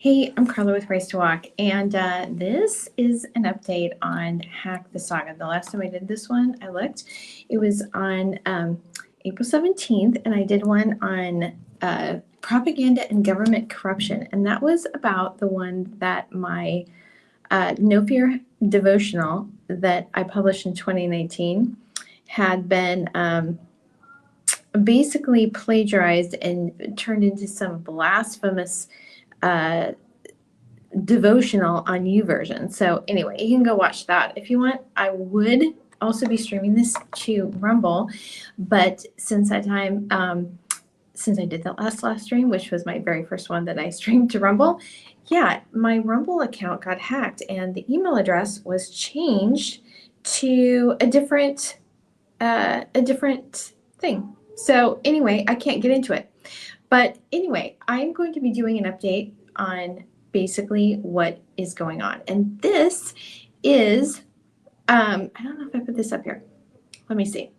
Hey, I'm Carla with Race to Walk, and this is an update on Hack the Saga. The last time I did this one, I looked, it was on April 17th, and I did one on propaganda and government corruption, and that was about the one that my No Fear devotional that I published in 2019 had been basically plagiarized and turned into some blasphemous devotional on YouVersion. So anyway, you can go watch that if you want. I would also be streaming this to Rumble, but since that time, since I did that last stream, which was my very first one that I streamed to Rumble, yeah, my Rumble account got hacked and the email address was changed to a different thing. So anyway, I can't get into it. But anyway, I'm going to be doing an update on basically what is going on. And this is, I don't know if I put this up here. Let me see.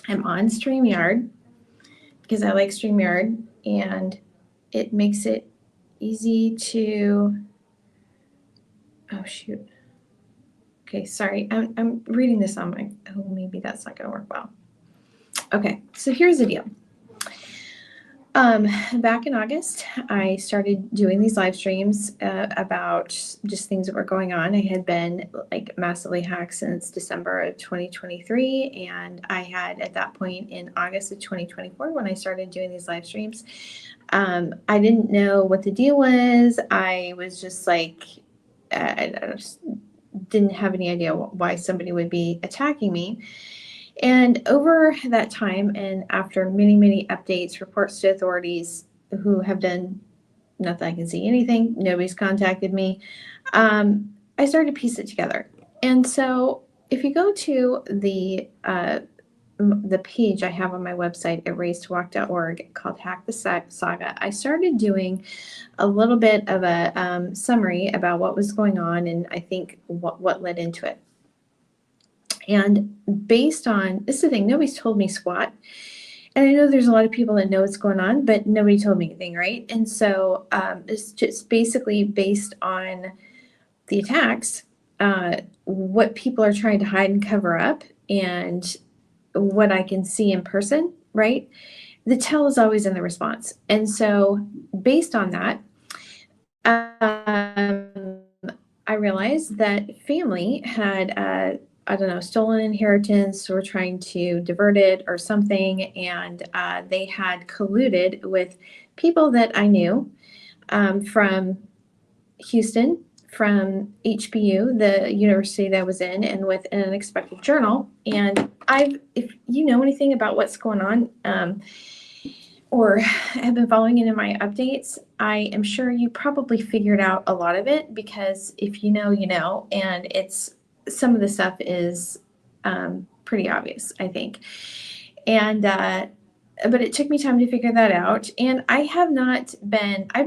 I'm on StreamYard because I like StreamYard and it makes it easy to, oh shoot. Okay, sorry, I'm reading this on my, oh, maybe that's not gonna work well. Okay, so here's the deal. Back in August, I started doing these live streams about just things that were going on. I had been like massively hacked since December of 2023. And I had at that point in August of 2024, when I started doing these live streams, I didn't know what the deal was. I was just like, I just didn't have any idea why somebody would be attacking me. And over that time, and after many updates, reports to authorities who have done nothing, I can see anything, nobody's contacted me, I started to piece it together. And so if you go to the page I have on my website at racetowalk.org called Hack the Saga, I started doing a little bit of a summary about what was going on and I think what led into it. And based on, this is the thing, nobody's told me squat. And I know there's a lot of people that know what's going on, but nobody told me anything, right? And so it's just basically based on the attacks, what people are trying to hide and cover up, and what I can see in person, right? The tell is always in the response. And so based on that, I realized that family had I don't know, stolen inheritance or trying to divert it or something. And they had colluded with people that I knew from Houston, from HBU, the university that I was in, and with an unexpected journal. And if you know anything about what's going on, or have been following it in my updates, I am sure you probably figured out a lot of it, because if you know, you know, and some of the stuff is pretty obvious, I think. And, but it took me time to figure that out. And I've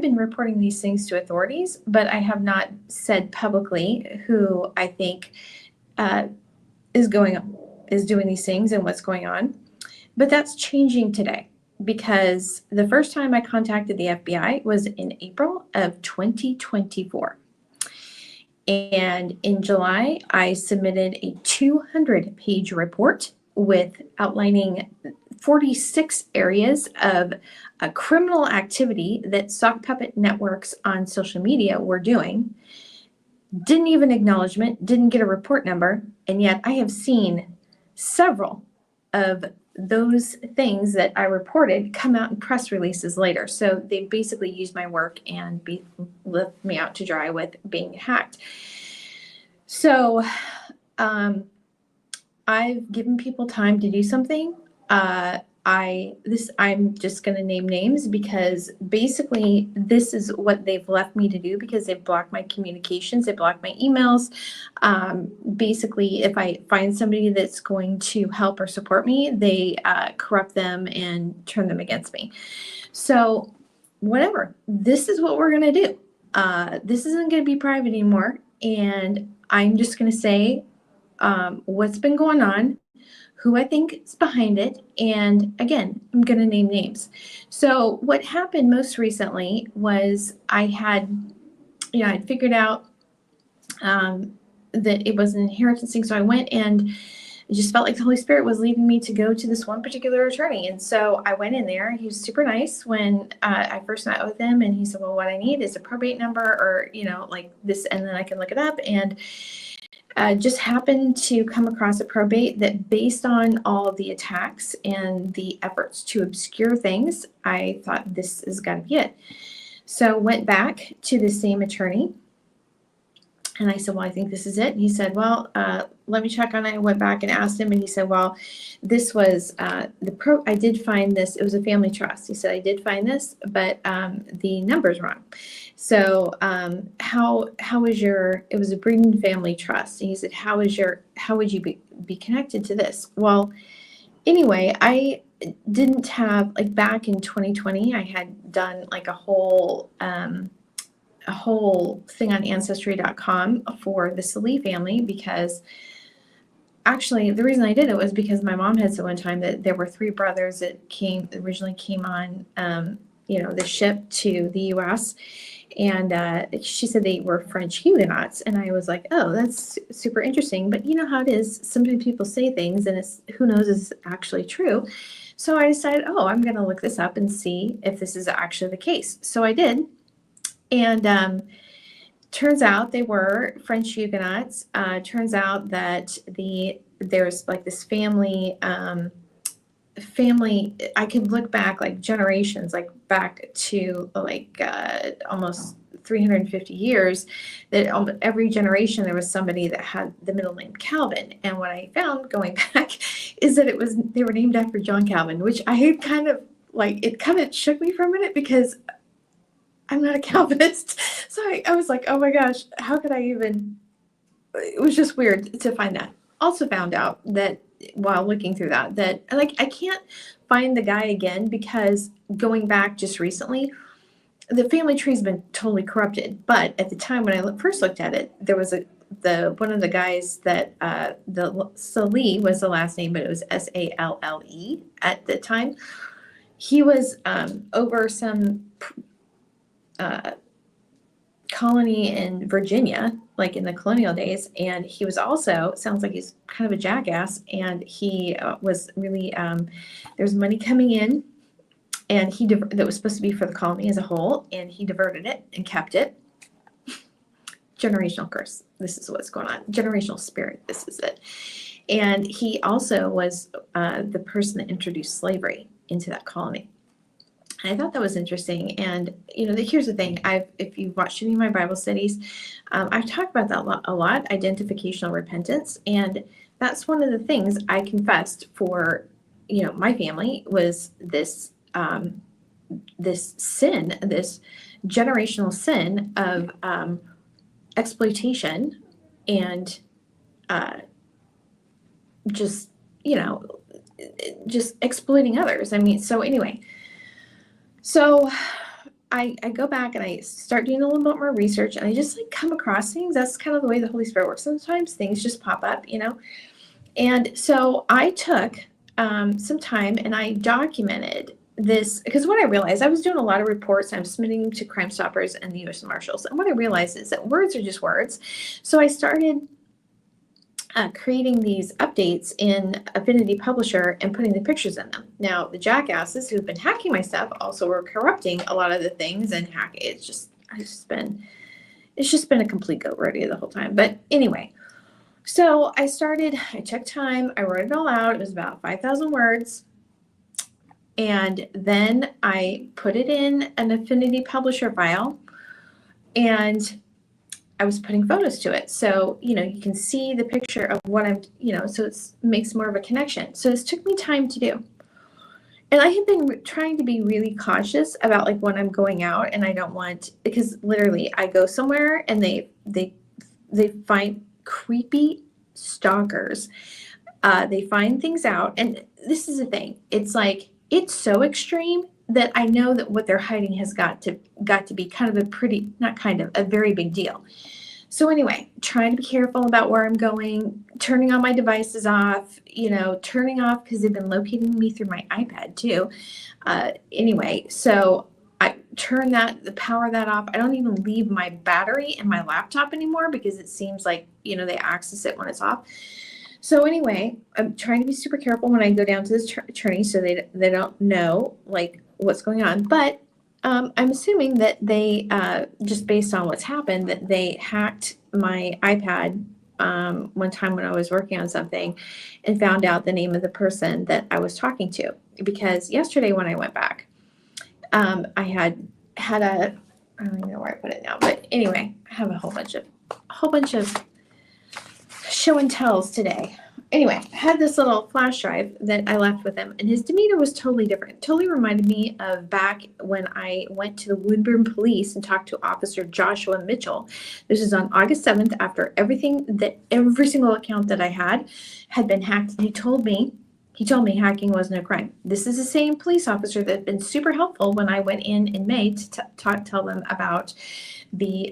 been reporting these things to authorities, but I have not said publicly who I think is doing these things and what's going on. But that's changing today, because the first time I contacted the FBI was in April of 2024. And in July, I submitted a 200-page report with outlining 46 areas of criminal activity that sock puppet networks on social media were doing. Didn't even acknowledgement, didn't get a report number, and yet I have seen several of those things that I reported come out in press releases later. So they basically used my work and left me out to dry with being hacked. So I've given people time to do something. I'm just going to name names, because basically this is what they've left me to do, because they've blocked my communications, they blocked my emails. Basically, if I find somebody that's going to help or support me, they corrupt them and turn them against me. So whatever, this is what we're going to do. This isn't going to be private anymore. And I'm just going to say what's been going on. who I think is behind it. And again, I'm going to name names. So what happened most recently was I'd figured out that it was an inheritance thing. So I went and it just felt like the Holy Spirit was leading me to go to this one particular attorney. And so I went in there. He was super nice when I first met with him. And he said, well, what I need is a probate number or, like this, and then I can look it up. And just happened to come across a probate that, based on all of the attacks and the efforts to obscure things, I thought this is got to be it. So went back to the same attorney. And I said, well, I think this is it. And he said, well, let me check on it. I went back and asked him, and he said, well, this was I did find this. It was a family trust. He said, I did find this, but the number's wrong. So how is it was a Breeden family trust. And he said, how would you be connected to this? Well, anyway, I didn't have, back in 2020, I had done a whole thing on Ancestry.com for the Salih family, because actually the reason I did it was because my mom had said one time that there were 3 brothers that originally came on, the ship to the U.S. And she said they were French Huguenots. And I was like, oh, that's super interesting. But you know how it is. Sometimes people say things and who knows is actually true. So I decided, I'm going to look this up and see if this is actually the case. So I did. And turns out they were French Huguenots. Turns out that there's this family, I could look back generations, back to almost 350 years, that every generation there was somebody that had the middle name Calvin. And what I found going back is that they were named after John Calvin, which I had kind of it kind of shook me for a minute because I'm not a Calvinist. So I was like, oh my gosh, how could I even, it was just weird to find that. Also found out that while looking through that I can't find the guy again, because going back just recently, the family tree's been totally corrupted. But at the time when I first looked at it, there was one of the guys that the Salih was the last name, but it was Sale at the time. He was over some colony in Virginia, in the colonial days, and he was also, sounds like he's kind of a jackass, and he was really there's money coming in, and that was supposed to be for the colony as a whole, and he diverted it and kept it. Generational curse. This is what's going on. Generational spirit. This is it. And he also was the person that introduced slavery into that colony. I thought that was interesting. And, here's the thing. If you've watched any of my Bible studies, I've talked about that a lot, identificational repentance. And that's one of the things I confessed for, my family, was this sin, this generational sin of exploitation and just exploiting others. So anyway. So I go back and I start doing a little bit more research, and I just come across things. That's kind of the way the Holy Spirit works. Sometimes things just pop up, And so I took some time and I documented this, because what I realized, I was doing a lot of reports. I'm submitting them to Crime Stoppers and the U.S. Marshals. And what I realized is that words are just words. So I started creating these updates in Affinity Publisher and putting the pictures in them. Now, the jackasses who've been hacking my stuff also were corrupting a lot of the things and hacking. It's just been a complete goat rodeo the whole time. But anyway, so I checked time, I wrote it all out. It was about 5,000 words. And then I put it in an Affinity Publisher file, and I was putting photos to it. So, you can see the picture of what I'm, so it makes more of a connection. So this took me time to do. And I have been trying to be really cautious about when I'm going out, and I don't want, because literally I go somewhere and they find creepy stalkers. They find things out. And this is the thing. It's it's so extreme that I know that what they're hiding has got to be kind of a very big deal. So anyway, trying to be careful about where I'm going, turning all my devices off, turning off because they've been locating me through my iPad too. Anyway, so I power that off. I don't even leave my battery in my laptop anymore because it seems like, they access it when it's off. So anyway, I'm trying to be super careful when I go down to this attorney so they don't know like what's going on. But I'm assuming that they, just based on what's happened, that they hacked my iPad one time when I was working on something and found out the name of the person that I was talking to. Because yesterday when I went back, I had I don't even know where I put it now, but anyway, I have a whole bunch of show and tells today. Anyway, I had this little flash drive that I left with him, and his demeanor was totally different. Totally reminded me of back when I went to the Woodburn Police and talked to Officer Joshua Mitchell. This is on August 7th after every single account that I had been hacked. And he told me hacking wasn't a crime. This is the same police officer that had been super helpful when I went in May to tell them about the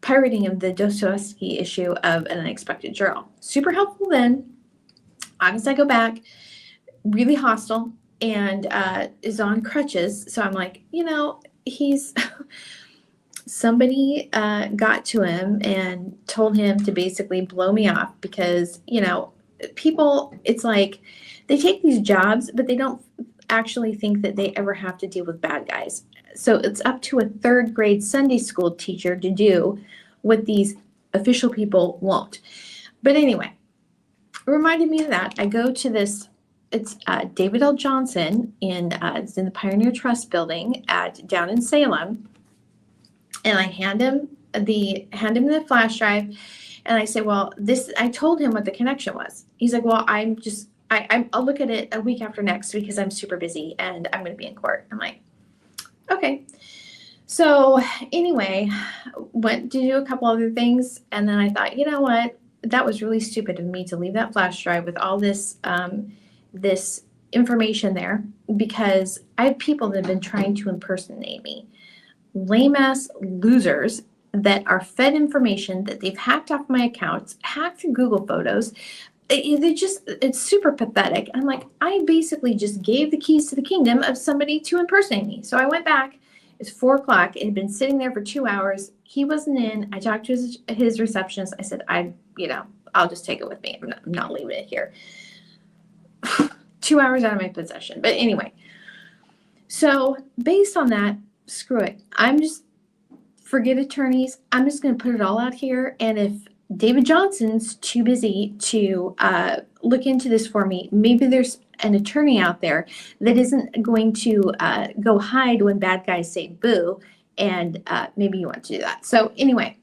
pirating of the Dostoevsky issue of An Unexpected Journal. Super helpful then. Obviously, I go back, really hostile, and is on crutches. So I'm like, he's somebody got to him and told him to basically blow me off because, people, it's like they take these jobs, but they don't actually think that they ever have to deal with bad guys. So it's up to a third grade Sunday school teacher to do what these official people won't. But anyway, it reminded me of that. I go to this, it's David L. Johnson it's in the Pioneer Trust building down in Salem. And I hand him the flash drive and I say, well, I told him what the connection was. He's like, well, I'll look at it a week after next because I'm super busy and I'm going to be in court. I'm like, okay. So anyway, went to do a couple other things. And then I thought, you know what? That was really stupid of me to leave that flash drive with all this information there because I have people that have been trying to impersonate me. Lame ass losers that are fed information that they've hacked off my accounts, hacked through Google Photos. It's super pathetic. I'm like, I basically just gave the keys to the kingdom of somebody to impersonate me. So I went back. It's 4:00. It had been sitting there for 2 hours. He wasn't in. I talked to his receptionist. I said, I'll just take it with me. I'm not leaving it here. 2 hours out of my possession. But anyway, so based on that, screw it. Forget attorneys. I'm just going to put it all out here. And if David Johnson's too busy to look into this for me, maybe there's an attorney out there that isn't going to go hide when bad guys say boo. And maybe you want to do that. So anyway,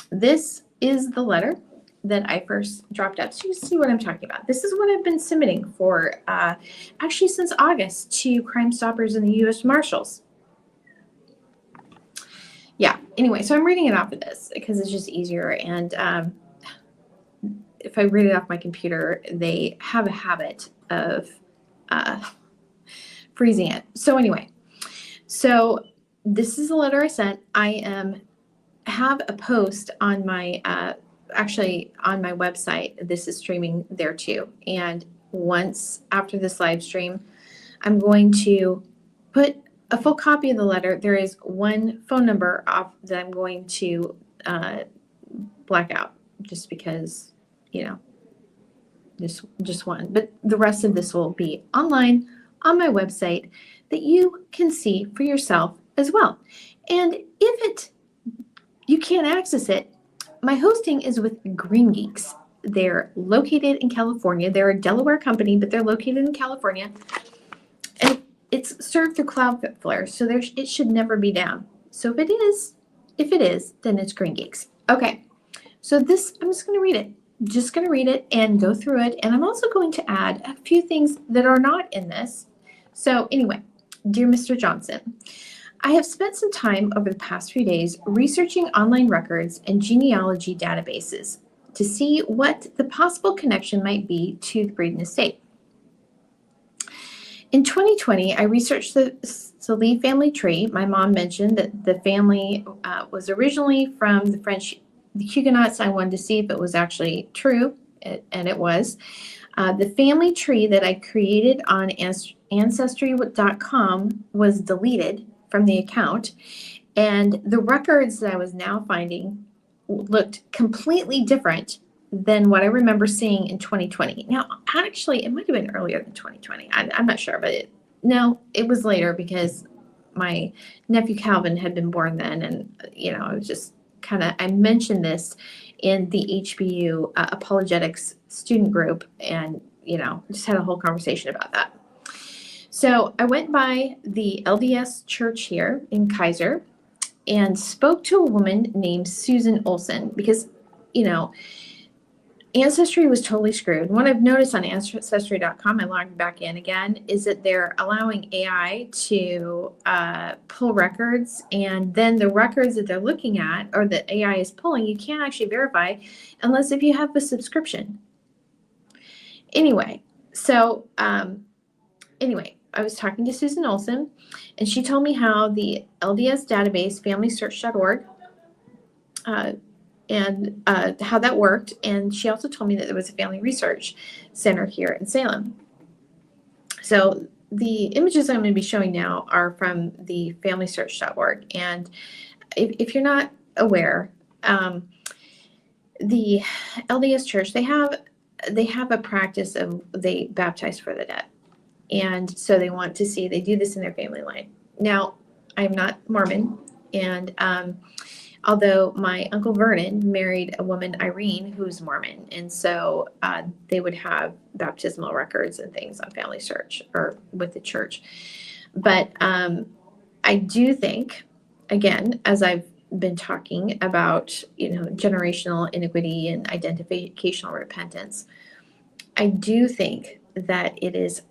this is the letter that I first dropped out. So you see what I'm talking about. This is what I've been submitting for actually since August to Crime Stoppers and the U.S. Marshals. Yeah, anyway, so I'm reading it off of this because it's just easier. And if I read it off my computer, they have a habit of freezing it. So anyway, this is the letter I sent. I have a post on my on my website. This is streaming there too. And once after this live stream, I'm going to put a full copy of the letter. There is one phone number off that I'm going to black out just because, just one. But the rest of this will be online on my website that you can see for yourself as well. And if you can't access it, my hosting is with Green Geeks. They're located in California. They're a Delaware company, but they're located in California. And it's served through Cloudflare, so it should never be down. So if it is, then it's Green Geeks. Okay, so I'm just going to read it. Just going to read it and go through it. And I'm also going to add a few things that are not in this. So anyway, dear Mr. Johnson, I have spent some time over the past few days researching online records and genealogy databases to see what the possible connection might be to the Braden estate. In 2020, I researched the So Lee family tree, my mom mentioned that the family was originally from the French the Huguenots. I wanted to see if it was actually true, and it was. The family tree that I created on Ancestry.com was deleted from the account, and the records that I was now finding looked completely different than what I remember seeing in 2020. Now, actually, it might have been earlier than 2020. I'm not sure, but no, it was later because my nephew Calvin had been born then, and I was just I mentioned this in the HBU apologetics student group, and just had a whole conversation about that. So I went by the LDS church here in Kaiser and spoke to a woman named Susan Olson because, Ancestry was totally screwed. What I've noticed on Ancestry.com, I logged back in again, is that they're allowing AI to pull records, and then the records that they're looking at or that AI is pulling, you can't actually verify unless if you have a subscription. Anyway, I was talking to Susan Olson, and she told me how the LDS database, FamilySearch.org, and how that worked. And she also told me that there was a family research center here in Salem. So the images I'm going to be showing now are from the FamilySearch.org. And if you're not aware, the LDS Church, they have a practice of they baptize for the dead. And so they do this in their family line. Now, I'm not Mormon, and although my Uncle Vernon married a woman, Irene, who's Mormon, and so they would have baptismal records and things on Family Search or with the church. But I do think, again, as I've been talking about, generational iniquity and identificational repentance, I do think that it is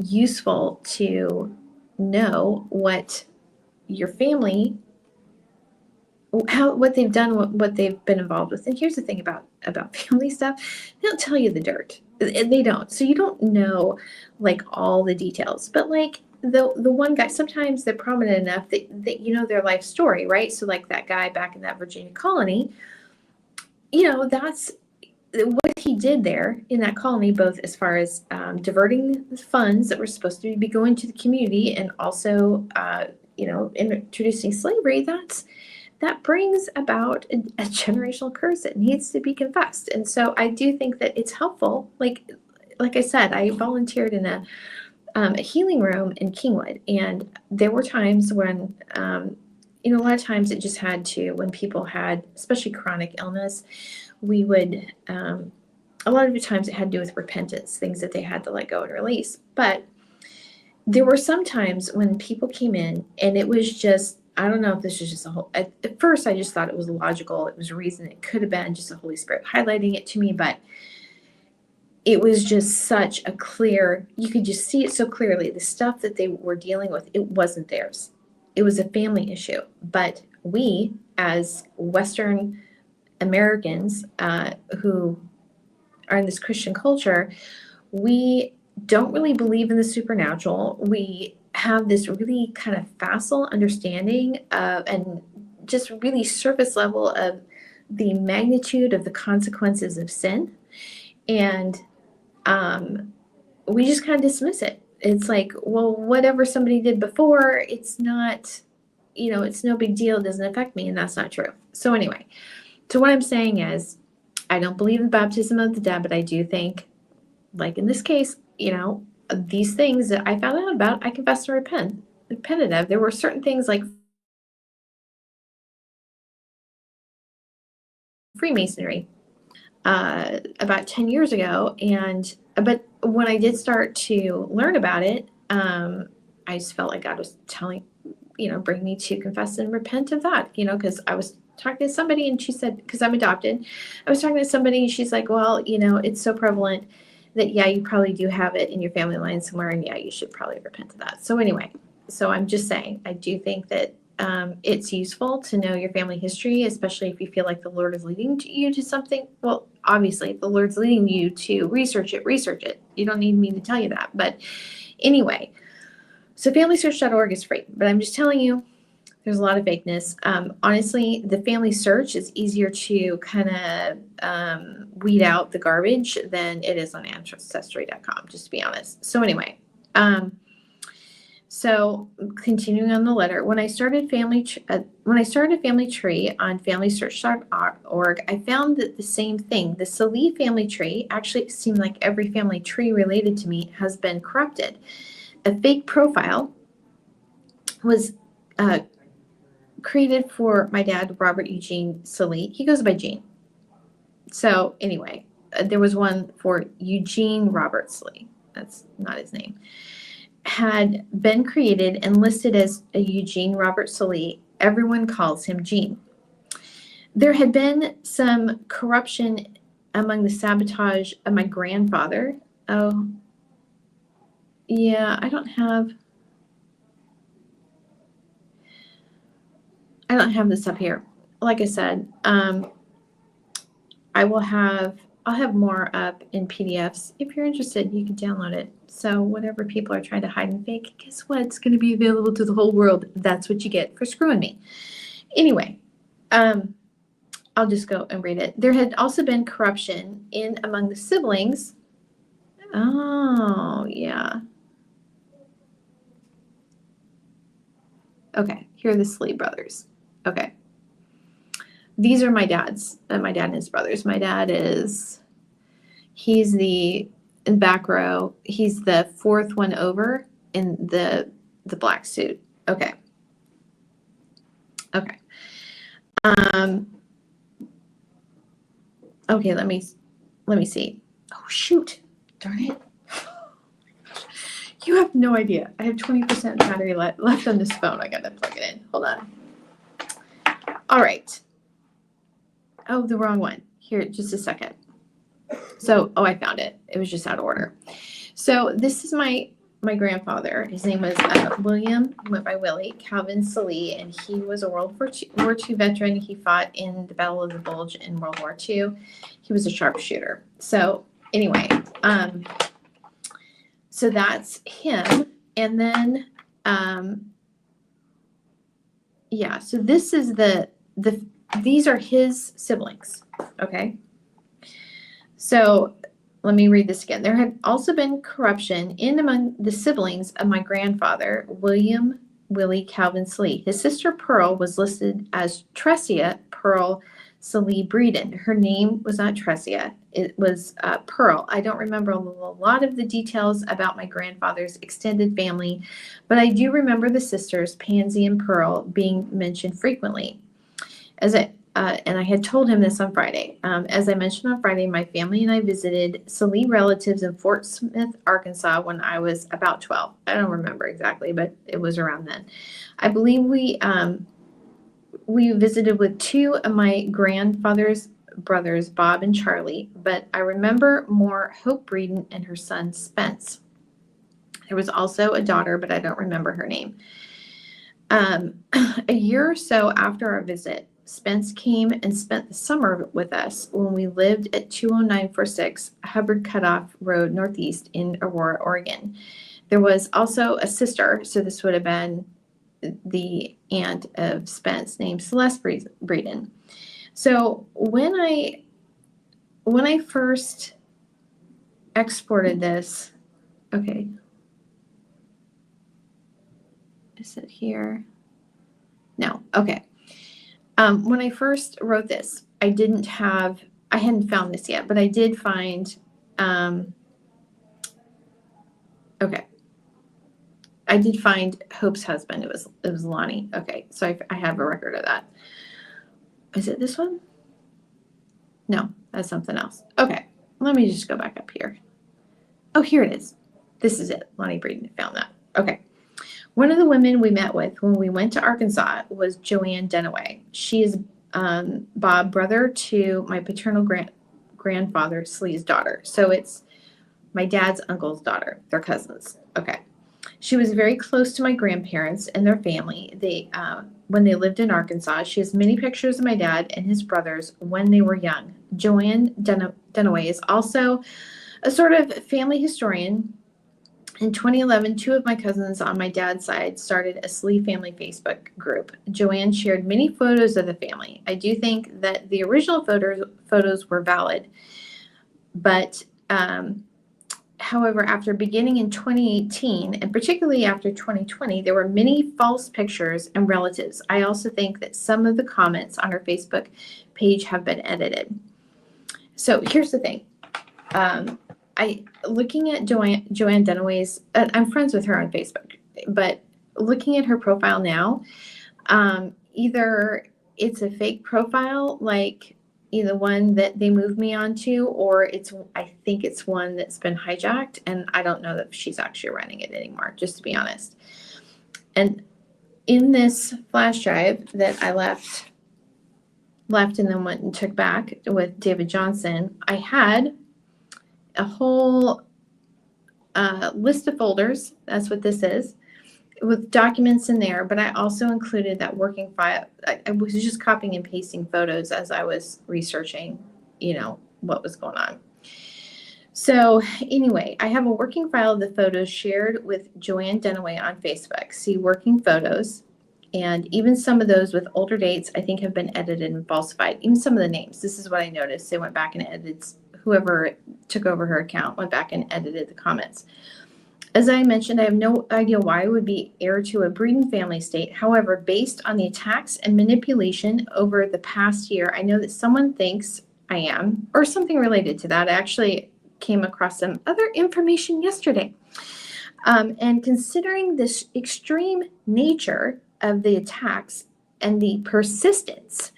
useful to know what your family, what they've done, what they've been involved with. And here's the thing about family stuff: they don't tell you the dirt. They don't. So you don't know like all the details. But like the one guy, sometimes they're prominent enough that you know their life story, right? So like that guy back in that Virginia colony, that's what he did there in that colony, both as far as diverting the funds that were supposed to be going to the community, and also introducing slavery. That brings about a generational curse that needs to be confessed. And so I do think that it's helpful. Like I said, I volunteered in a healing room in Kingwood, and there were times when, a lot of times it just had to, when people had, especially chronic illness, we would, a lot of the times it had to do with repentance, things that they had to let go and release. But there were some times when people came in and it was just, I don't know if this was just at first I just thought it was logical. It was a reason. It could have been just the Holy Spirit highlighting it to me, but it was just such a clear, you could just see it so clearly. The stuff that they were dealing with, it wasn't theirs. It was a family issue. But we, as Western Americans who are in this Christian culture, we don't really believe in the supernatural. We have this really kind of facile understanding of, and just really surface level of the magnitude of the consequences of sin. And we just kind of dismiss it. It's like, well, whatever somebody did before, it's not, it's no big deal. It doesn't affect me. And that's not true. So anyway, so what I'm saying is, I don't believe in baptism of the dead, but I do think, like in this case, these things that I found out about, I confessed and repented of. There were certain things like Freemasonry about 10 years ago, but when I did start to learn about it, I just felt like God was telling, bring me to confess and repent of that, because I was talking to somebody and she said, because I'm adopted, I was talking to somebody and she's like, well, it's so prevalent that, yeah, you probably do have it in your family line somewhere, and yeah, you should probably repent of that. So anyway, so I'm just saying, I do think that it's useful to know your family history, especially if you feel like the Lord is leading you to something. Well, obviously, if the Lord's leading you to research it. You don't need me to tell you that. But anyway, So FamilySearch.org is free, but I'm just telling you, there's a lot of fakeness. Honestly, the Family Search is easier to kind of weed out the garbage than it is on Ancestry.com, just to be honest. So anyway, so continuing on the letter, when I started a family tree on FamilySearch.org, I found that the same thing. The Salih family tree actually seemed like every family tree related to me has been corrupted. A fake profile was created for my dad, Robert Eugene Salih. He goes by Gene. So anyway, there was one for Eugene Robert Salih. That's not his name. Had been created and listed as a Eugene Robert Salih. Everyone calls him Gene. There had been some corruption among the sabotage of my grandfather. Oh, yeah, I don't have this up here. Like I said, I'll have more up in PDFs. If you're interested, you can download it. So whatever people are trying to hide and fake, guess what? It's going to be available to the whole world. That's what you get for screwing me. Anyway, I'll just go and read it. There had also been corruption among the siblings. Oh, yeah. Okay, here are the Salih brothers. Okay. These are my dad's, my dad and his brothers. My dad he's in the back row. He's the fourth one over in the black suit. Okay. Okay. Okay, let me see. Oh, shoot. Darn it. You have no idea. I have 20% battery left on this phone. I got to plug it in. Hold on. All right. Oh, the wrong one. Here, just a second. So, I found it. It was just out of order. So this is my grandfather. His name was William, went by Willie, Calvin Salih, and he was a World War II veteran. He fought in the Battle of the Bulge in World War II. He was a sharpshooter. So anyway, so that's him. And then, yeah, so this is these are his siblings, okay? So let me read this again. There had also been corruption among the siblings of my grandfather, Willie Calvin Salih. His sister Pearl was listed as Tressia Pearl Salih Breeden. Her name was not Tressia. It was Pearl. I don't remember a lot of the details about my grandfather's extended family, but I do remember the sisters, Pansy and Pearl, being mentioned frequently. And I had told him this on Friday. As I mentioned on Friday, my family and I visited Salih relatives in Fort Smith, Arkansas when I was about 12. I don't remember exactly, but it was around then. I believe we visited with two of my grandfather's brothers, Bob and Charlie, but I remember more Hope Breeden and her son, Spence. There was also a daughter, but I don't remember her name. A year or so after our visit, Spence came and spent the summer with us when we lived at 20946 Hubbard Cutoff Road Northeast in Aurora, Oregon. There was also a sister, so this would have been the aunt of Spence, named Celeste Breeden. So when I first exported this, okay, is it here? No, okay. When I first wrote this, I hadn't found this yet, but I did find, okay. I did find Hope's husband. It was Lonnie. Okay, so I have a record of that. Is it this one? No, that's something else. Okay, let me just go back up here. Oh, here it is. This is it. Lonnie Breeden found that. Okay. One of the women we met with when we went to Arkansas was Joanne Dunaway. She is Bob, brother to my paternal grandfather, Salih's daughter. So it's my dad's uncle's daughter. They're cousins. Okay. She was very close to my grandparents and their family. When they lived in Arkansas, she has many pictures of my dad and his brothers when they were young. Joanne Dunaway is also a sort of family historian. In 2011, two of my cousins on my dad's side started a Slee family Facebook group. Joanne shared many photos of the family. I do think that the original photos were valid, but however, after beginning in 2018, and particularly after 2020, there were many false pictures and relatives. I also think that some of the comments on her Facebook page have been edited. So here's the thing. Looking at Joanne Dunaway's, I'm friends with her on Facebook, but looking at her profile now, either it's a fake profile, like either one that they moved me onto, or I think it's one that's been hijacked, and I don't know that she's actually running it anymore, just to be honest. And in this flash drive that I left and then went and took back with David Johnson, I had a whole list of folders. That's what this is, with documents in there, but I also included that working file. I was just copying and pasting photos as I was researching, what was going on. So anyway, I have a working file of the photos shared with Joanne Dunaway on Facebook. See working photos, and even some of those with older dates I think have been edited and falsified. Even some of the names. This is what I noticed. They went back and edited. Whoever took over her account went back and edited the comments. As I mentioned, I have no idea why I would be heir to a breeding family estate. However, based on the attacks and manipulation over the past year, I know that someone thinks I am, or something related to that. I actually came across some other information yesterday. And considering this extreme nature of the attacks and the persistence,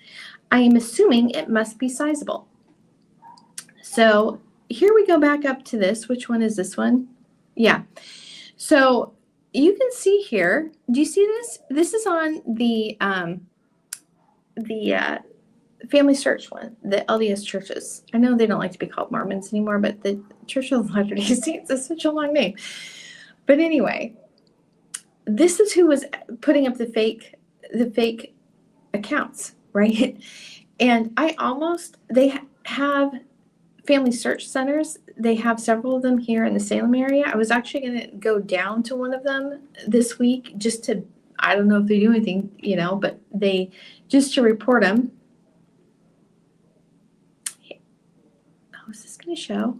I am assuming it must be sizable. So here we go back up to this. Which one is this one? Yeah. So you can see here. Do you see this? This is on the Family Search one, the LDS churches. I know they don't like to be called Mormons anymore, but the Church of Latter-day Saints is such a long name. But anyway, this is who was putting up the fake accounts, right? And they have family search centers. They have several of them here in the Salem area. I was actually going to go down to one of them this week just to, I don't know if they do anything, but just to report them. Oh, is this going to show?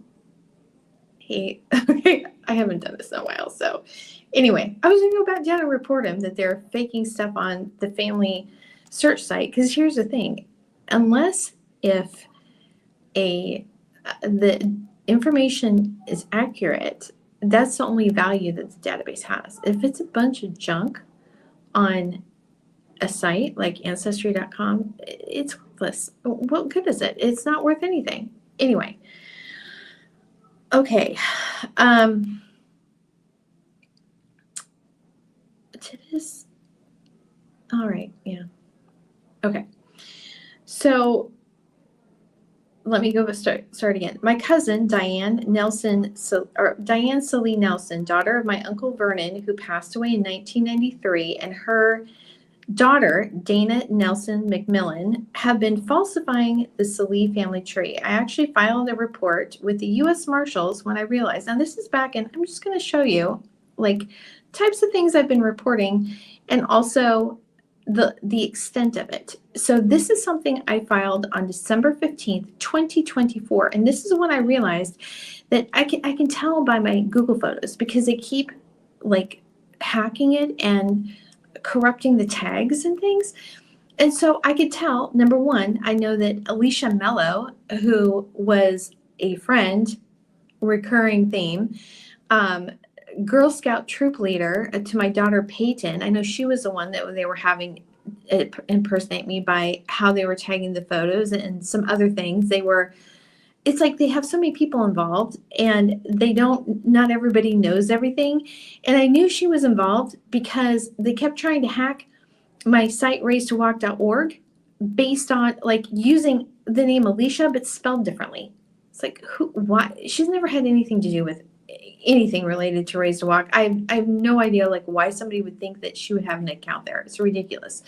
Hey, okay, I haven't done this in a while. So anyway, I was going to go back down and report them that they're faking stuff on the family search site. Because here's the thing, unless if the information is accurate, that's the only value that the database has. If it's a bunch of junk on a site like Ancestry.com, it's worthless. What good is it? It's not worth anything. Anyway, okay. All right, yeah. Okay. So let me start again. My cousin, Diane Celie Nelson, daughter of my Uncle Vernon, who passed away in 1993, and her daughter, Dana Nelson McMillan, have been falsifying the Celie family tree. I actually filed a report with the U.S. Marshals when I realized, now this is back in, I'm just going to show you, types of things I've been reporting, and also the extent of it. So this is something I filed on December 15th, 2024. And this is when I realized that I can tell by my Google Photos, because they keep hacking it and corrupting the tags and things. And so I could tell, number one, I know that Alicia Mello, who was a friend, recurring theme, Girl Scout troop leader to my daughter Peyton. I know she was the one that they were having impersonate me by how they were tagging the photos and some other things. It's like they have so many people involved, and not everybody knows everything. And I knew she was involved because they kept trying to hack my site raisetowalk.org based on using the name Alicia but spelled differently. It's like, why? She's never had anything to do with anything related to Raised to Walk. I have no idea why somebody would think that she would have an account there. It's ridiculous.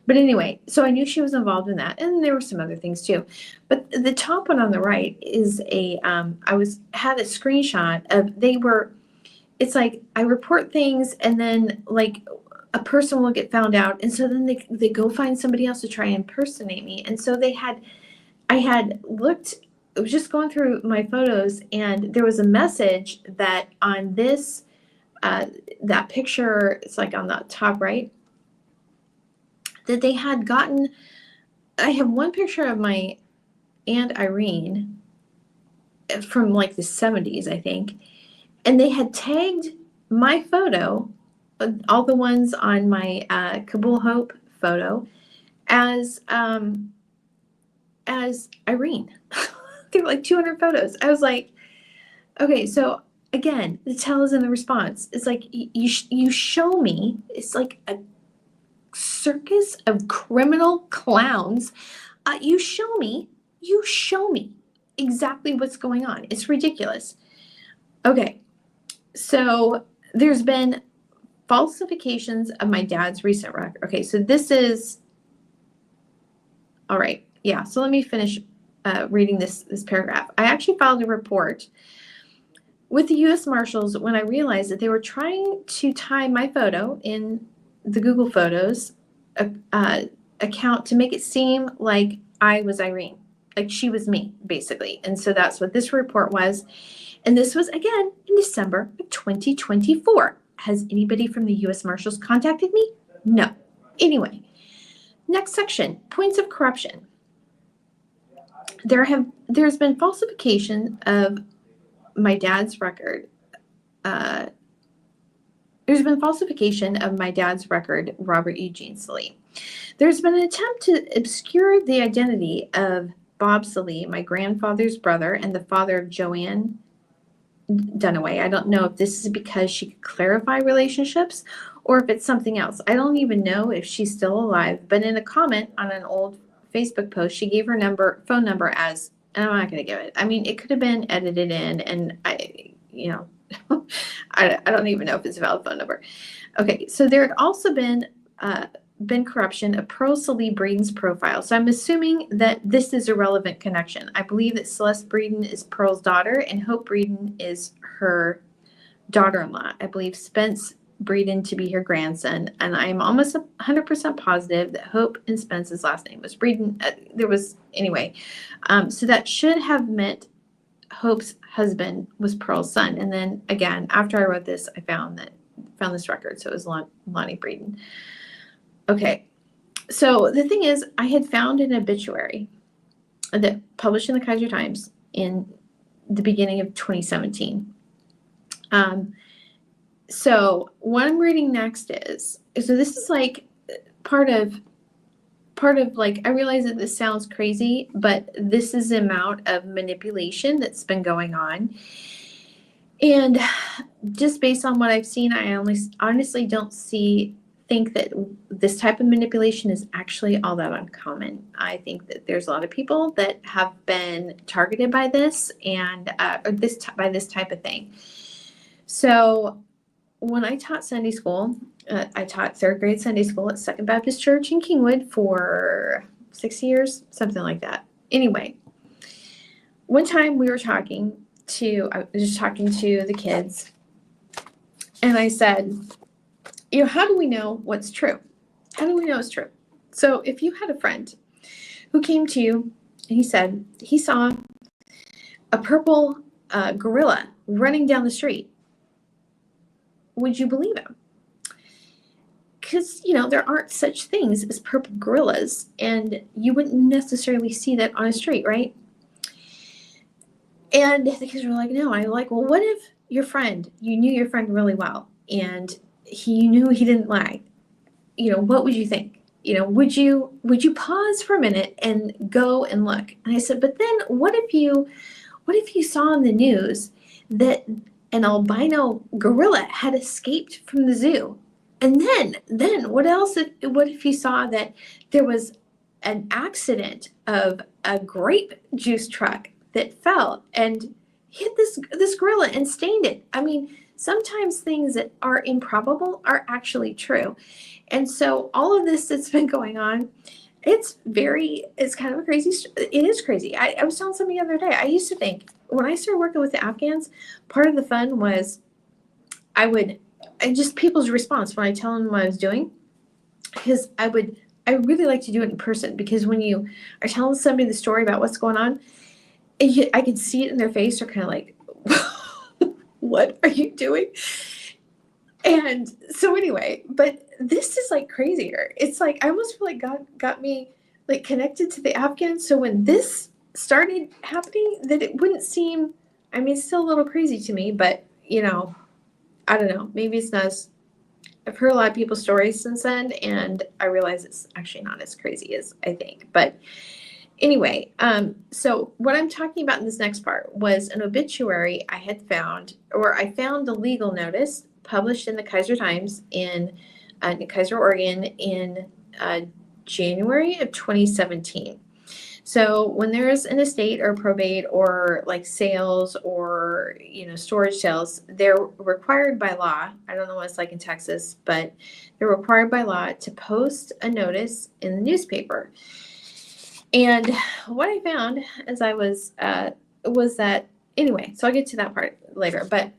But anyway, so I knew she was involved in that, and there were some other things too. But the top one on the right is had a screenshot of it's like I report things and then like a person will get found out. And so then they go find somebody else to try and impersonate me. And so I had looked, I was just going through my photos and there was a message that on this, that picture, it's like on the top right, that they had gotten, I have one picture of my Aunt Irene from like the 70s, I think. And they had tagged my photo, all the ones on my Kabul Hope photo, as Irene. There were like 200 photos. I was like, okay, so again, the tell is in the response. It's like you show me. It's like a circus of criminal clowns. You show me exactly what's going on. It's ridiculous. Okay. So there's been falsifications of my dad's recent record. Okay, so this is, all right, yeah, so let me finish reading this paragraph. I actually filed a report with the U.S. Marshals when I realized that they were trying to tie my photo in the Google Photos account to make it seem like I was Irene, like she was me, basically. And so that's what this report was. And this was, again, in December of 2024. Has anybody from the U.S. Marshals contacted me? No. Anyway, next section, points of corruption. There's been falsification of my dad's record. There's been falsification of my dad's record, Robert Eugene Salee. There's been an attempt to obscure the identity of Bob Salee, my grandfather's brother and the father of Joanne Dunaway. I don't know if this is because she could clarify relationships or if it's something else. I don't even know if she's still alive, but in a comment on an old Facebook post, she gave her phone number as, and I'm not going to give it. I mean, it could have been edited in, and I don't even know if it's a valid phone number. Okay, so there had also been corruption of Pearl Salee Breeden's profile. So I'm assuming that this is a relevant connection. I believe that Celeste Breeden is Pearl's daughter and Hope Breeden is her daughter-in-law. I believe Spence Breeden to be her grandson. And I'm almost 100% positive that Hope and Spence's last name was Breeden. So that should have meant Hope's husband was Pearl's son. And then again, after I wrote this, I found this record. So it was Lonnie Breeden. Okay, so the thing is, I had found an obituary that published in the Kaiser Times in the beginning of 2017. So what I'm reading next so this is like part of like, I realize that this sounds crazy, but this is the amount of manipulation that's been going on. And just based on what I've seen, I honestly don't think that this type of manipulation is actually all that uncommon. I think that there's a lot of people that have been targeted by this and by this type of thing. So when I taught Sunday school, I taught third grade Sunday school at Second Baptist Church in Kingwood for 6 years, something like that. Anyway, one time I was just talking to the kids, and I said, how do we know what's true? How do we know it's true? So if you had a friend who came to you and he said he saw a purple gorilla running down the street, would you believe him? Because, there aren't such things as purple gorillas, and you wouldn't necessarily see that on a street, right? And the kids were like, no. I'm like, well, what if you knew your friend really well, and you knew he didn't lie? What would you think? Would you pause for a minute and go and look? And I said, but then what if you saw in the news that an albino gorilla had escaped from the zoo? And then what else? What if you saw that there was an accident of a grape juice truck that fell and hit this gorilla and stained it? I mean, sometimes things that are improbable are actually true. And so all of this that's been going on, it's kind of a crazy, it is crazy. I was telling somebody the other day, I used to think when I started working with the Afghans, part of the fun was just people's response when I tell them what I was doing, because I really like to do it in person, because when you are telling somebody the story about what's going on, I can see it in their face. They're kind of like, what are you doing? And so anyway, but this is like crazier. It's like, I almost feel like God got me like connected to the Afghan. So when this started happening, that it wouldn't seem, I mean, it's still a little crazy to me, but I don't know, maybe it's not as, I've heard a lot of people's stories since then, and I realize it's actually not as crazy as I think. But anyway, so what I'm talking about in this next part was an obituary I had found, or I found a legal notice published in the Kaiser Times in Kaiser, Oregon in January of 2017. So when there's an estate or probate or like sales or storage sales, they're required by law. I don't know what it's like in Texas, but they're required by law to post a notice in the newspaper. And what I found as I was that, anyway, so I'll get to that part later, but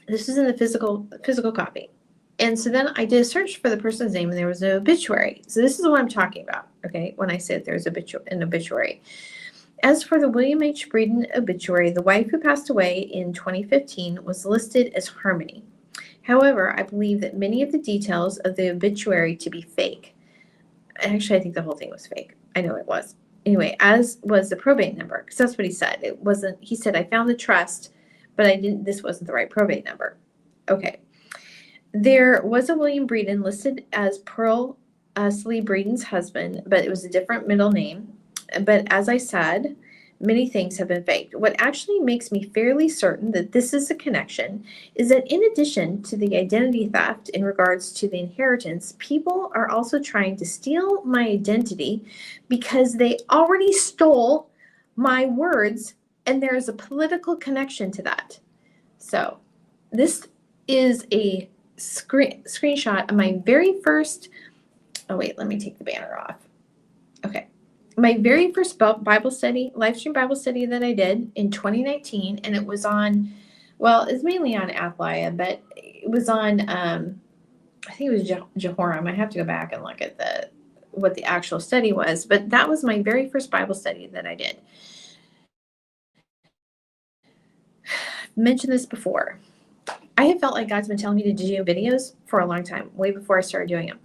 this is in the physical copy. And so then I did a search for the person's name, and there was an obituary. So this is what I'm talking about, okay, when I said there's an obituary. As for the William H. Breeden obituary, the wife who passed away in 2015 was listed as Harmony. However, I believe that many of the details of the obituary to be fake. Actually, I think the whole thing was fake. I know it was. Anyway, as was the probate number, because that's what he said. It wasn't, he said, I found the trust, but this wasn't the right probate number. Okay. There was a William Breeden listed as Pearl Slee Breeden's husband, but it was a different middle name. But as I said, many things have been faked. What actually makes me fairly certain that this is a connection is that in addition to the identity theft in regards to the inheritance, people are also trying to steal my identity because they already stole my words, and there is a political connection to that. So this is a screenshot of my very first, oh wait, let me take the banner off. Okay. My very first Bible study, live stream Bible study that I did in 2019, and it was on, well, it's mainly on Athaliah, but it was on, I think it was Jehoram. I have to go back and look at what the actual study was, but that was my very first Bible study that I did. I've mentioned this before. I have felt like God's been telling me to do videos for a long time, way before I started doing them.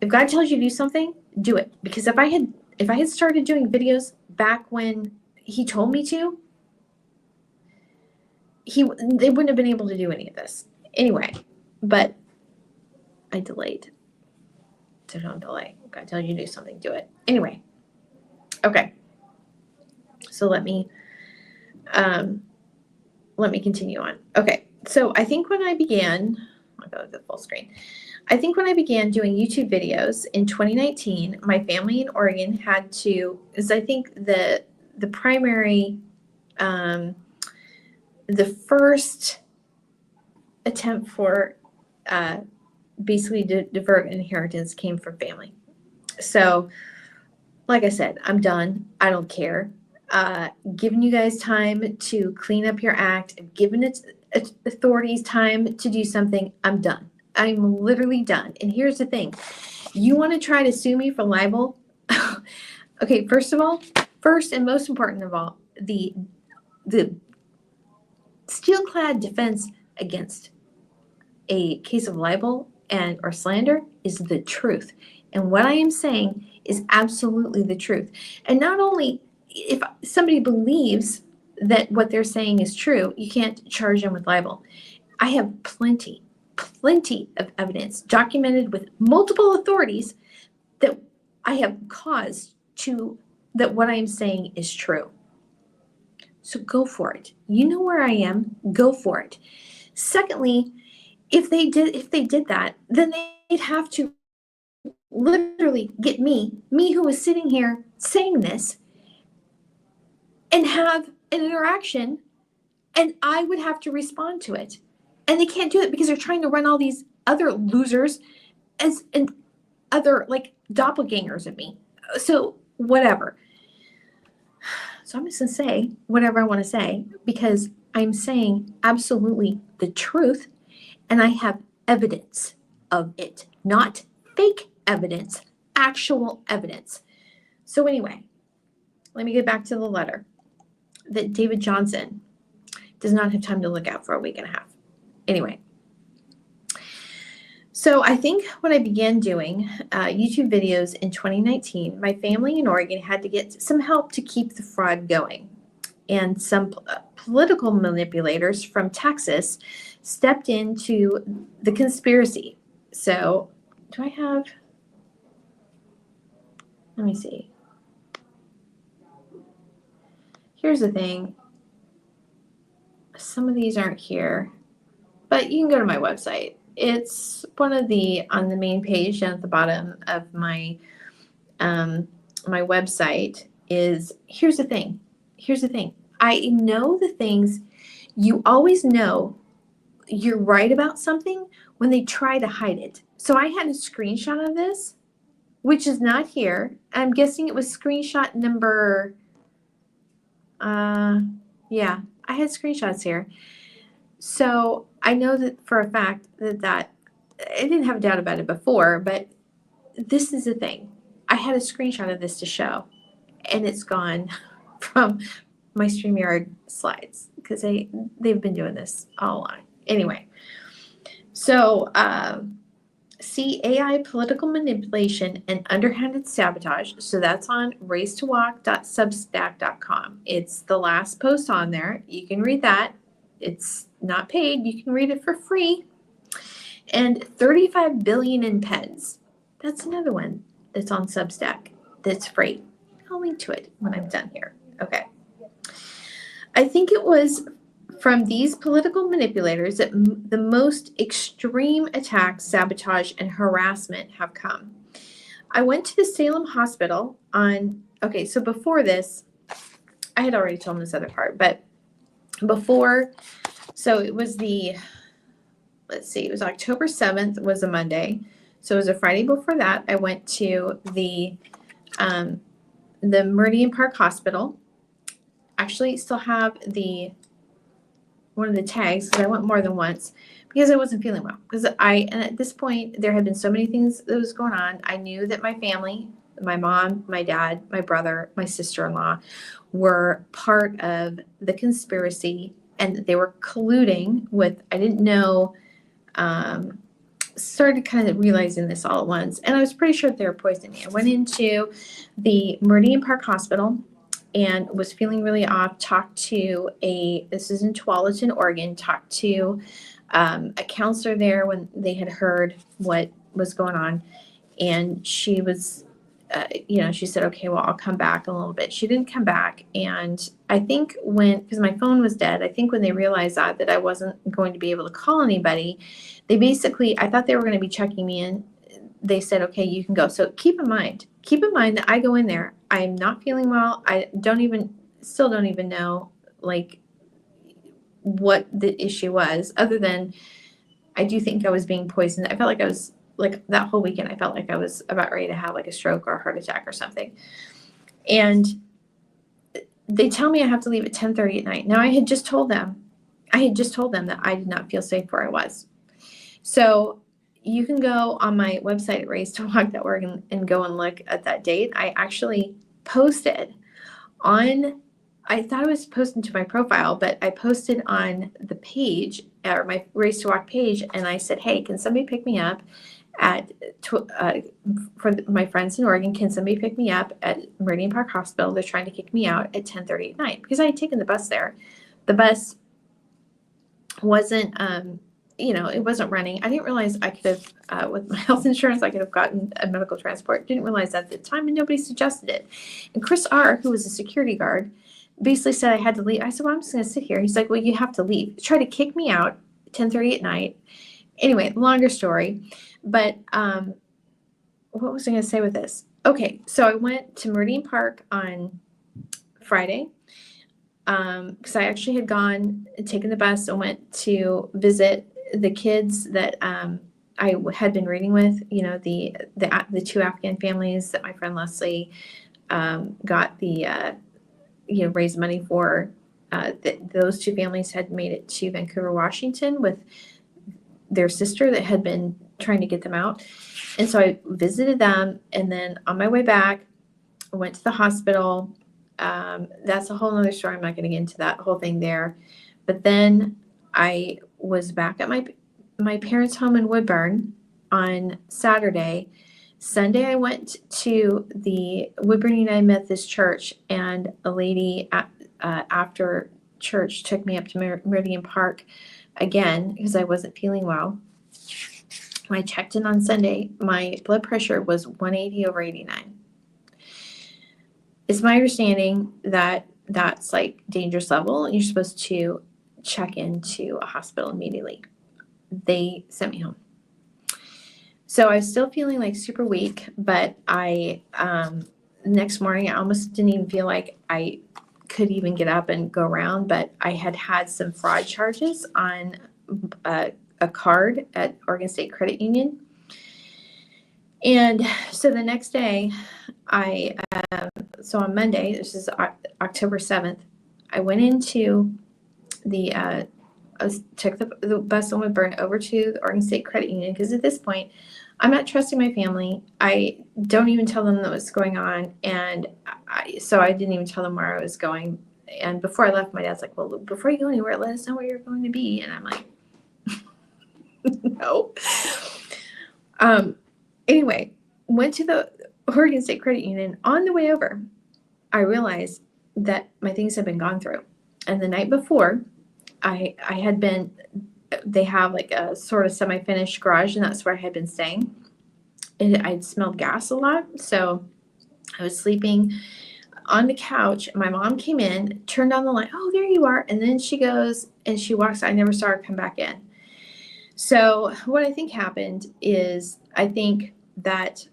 If God tells you to do something, do it. Because if I had started doing videos back when he told me to, they wouldn't have been able to do any of this. Anyway, but I delayed. So don't delay. If God tells you to do something, do it. Anyway. Okay. So let me continue on. Okay. So I think when I began, I'll go to the full screen. I think when I began doing YouTube videos in 2019, my family in Oregon had to, is I think the primary, the first attempt for basically to divert inheritance came from family. So like I said, I'm done. I don't care. Giving you guys time to clean up your act, giving its authorities time to do something, I'm done. I'm literally done. And here's the thing. You want to try to sue me for libel? Okay, first and most important of all, the steel-clad defense against a case of libel or slander is the truth. And what I am saying is absolutely the truth. And not only if somebody believes that what they're saying is true, you can't charge them with libel. I have plenty of evidence documented with multiple authorities that I have caused that what I am saying is true. So go for it. You know where I am. Go for it. Secondly, if they did that, then they'd have to literally get me who was sitting here saying this, and have an interaction, and I would have to respond to it. And they can't do it because they're trying to run all these other losers and other like doppelgangers of me. So whatever. So I'm just gonna say whatever I want to say, because I'm saying absolutely the truth, and I have evidence of it, not fake evidence, actual evidence. So anyway, let me get back to the letter that David Johnson does not have time to look at for a week and a half. Anyway, so I think when I began doing YouTube videos in 2019, my family in Oregon had to get some help to keep the fraud going. And some political manipulators from Texas stepped into the conspiracy. So, do I have? Let me see. Here's the thing. Some of these aren't here, but you can go to my website. It's one of the on the main page down at the bottom of my my website is. Here's the thing. Here's the thing. I know the things. You always know you're right about something when they try to hide it. So I had a screenshot of this, which is not here. I'm guessing it was screenshot number, yeah, I had screenshots here. So I know that for a fact that I didn't have a doubt about it before, but this is the thing. I had a screenshot of this to show, and it's gone from my StreamYard slides because they've been doing this all along. Anyway, so see AI political manipulation and underhanded sabotage. So that's on racetowalk.substack.com. It's the last post on there. You can read that. It's not paid. You can read it for free. And 35 billion in pens. That's another one that's on Substack that's free. I'll link to it when I'm done here. Okay. I think it was from these political manipulators that the most extreme attacks, sabotage, and harassment have come. I went to the Salem Hospital okay, so before this, I had already told them this other part, but before, so it was it was October 7th was a Monday. So it was a Friday before that. I went to the Meridian Park Hospital. Actually still have one of the tags because I went more than once because I wasn't feeling well. And at this point, there had been so many things that was going on. I knew that my family, my mom, my dad, my brother, my sister-in-law were part of the conspiracy and that they were colluding with, I didn't know, started kind of realizing this all at once. And I was pretty sure they were poisoning me. I went into the Meridian Park Hospital and was feeling really off, this is in Tualatin, Oregon, talked to a counselor there when they had heard what was going on. And she was, she said, okay, well, I'll come back in a little bit. She didn't come back. And I think because my phone was dead, I think when they realized that I wasn't going to be able to call anybody, I thought they were going to be checking me in. They said, okay, you can go. So keep in mind that I go in there. I'm not feeling well. I still don't even know like what the issue was, other than I do think I was being poisoned. I felt like I was like that whole weekend. I felt like I was about ready to have like a stroke or a heart attack or something. And they tell me I have to leave at 10:30 at night. Now I had just told them that I did not feel safe where I was. So you can go on my website at racetowalk.org and go and look at that date. I actually posted I thought it was posted to my profile, but I posted on the page or my Race to Walk page, and I said, hey, can somebody pick me up for my friends in Oregon, can somebody pick me up at Meridian Park Hospital? They're trying to kick me out at 10:30 at night because I had taken the bus there. The bus wasn't it wasn't running. I didn't realize I could have, with my health insurance, I could have gotten a medical transport. Didn't realize that at the time, and nobody suggested it. And Chris R., who was a security guard, basically said I had to leave. I said, well, I'm just going to sit here. He's like, well, you have to leave. Try to kick me out at 10:30 at night. Anyway, longer story. But what was I going to say with this? Okay, so I went to Meridian Park on Friday. Because I actually had taken the bus and went to visit the kids that I had been reading with, the two Afghan families that my friend Leslie got raised money for those two families had made it to Vancouver, Washington with their sister that had been trying to get them out. And so I visited them, and then on my way back, I went to the hospital. That's a whole nother story. I'm not going to get into that whole thing there. But then I was back at my parents' home in Woodburn on Saturday. Sunday, I went to the Woodburn United Methodist Church, and a lady after church took me up to Meridian Park again because I wasn't feeling well. When I checked in on Sunday, my blood pressure was 180/89. It's my understanding that that's like dangerous level, and you're supposed to check into a hospital immediately. They sent me home. So I was still feeling like super weak, but I next morning I almost didn't even feel like I could even get up and go around, but I had some fraud charges on a card at Oregon State Credit Union. And so the next day, so on Monday, this is October 7th, I went into I took the bus on Woodburn over to the Oregon State Credit Union, because at this point, I'm not trusting my family. I don't even tell them what's going on. And so I didn't even tell them where I was going. And before I left, my dad's like, well, before you go anywhere, let us know where you're going to be. And I'm like, no. Anyway, went to the Oregon State Credit Union. On the way over, I realized that my things had been gone through. And the night before, I had been, they have like a sort of semi-finished garage, and that's where I had been staying. And I'd smelled gas a lot. So I was sleeping on the couch. My mom came in, turned on the light. Oh, there you are. And then she goes and she walks. I never saw her come back in. So what I think happened is, I think that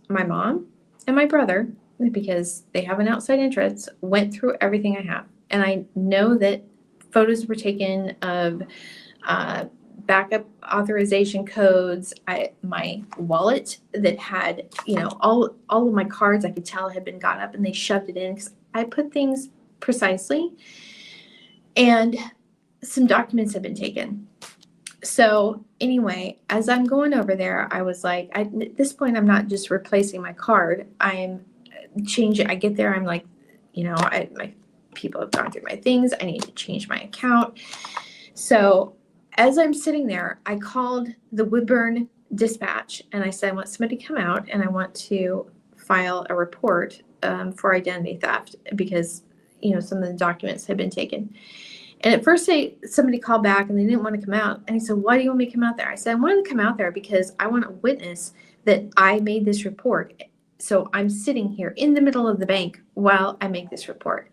my mom and my brother, because they have an outside entrance, went through everything I have. And I know that photos were taken of backup authorization codes. My wallet that had, all of my cards, I could tell had been got up, and they shoved it in because I put things precisely. And some documents had been taken. So anyway, as I'm going over there, I was like, at this point, I'm not just replacing my card. I'm changing. I get there, I'm like, my people have gone through my things. I need to change my account. So as I'm sitting there, I called the Woodburn dispatch, and I said, I want somebody to come out, and I want to file a report for identity theft, because some of the documents had been taken. And at first somebody called back, and they didn't want to come out. And he said, why do you want me to come out there? I said, I want to come out there because I want to witness that I made this report. So I'm sitting here in the middle of the bank while I make this report.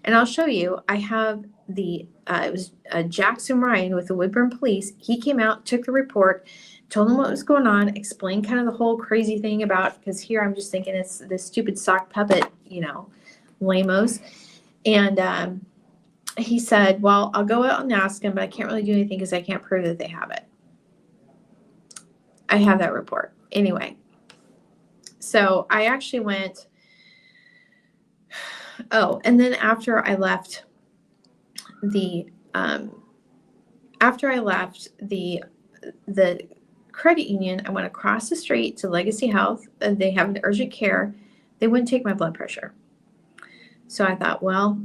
And I'll show you, I have it was Jackson Ryan with the Woodburn Police. He came out, took the report, told them what was going on, explained kind of the whole crazy thing about, because here I'm just thinking it's this stupid sock puppet, lamos. And he said, well, I'll go out and ask him, but I can't really do anything because I can't prove that they have it. I have that report. Anyway, so I actually went, and then after I left the credit union, I went across the street to Legacy Health, and they have an urgent care. They wouldn't take my blood pressure. So I thought, well,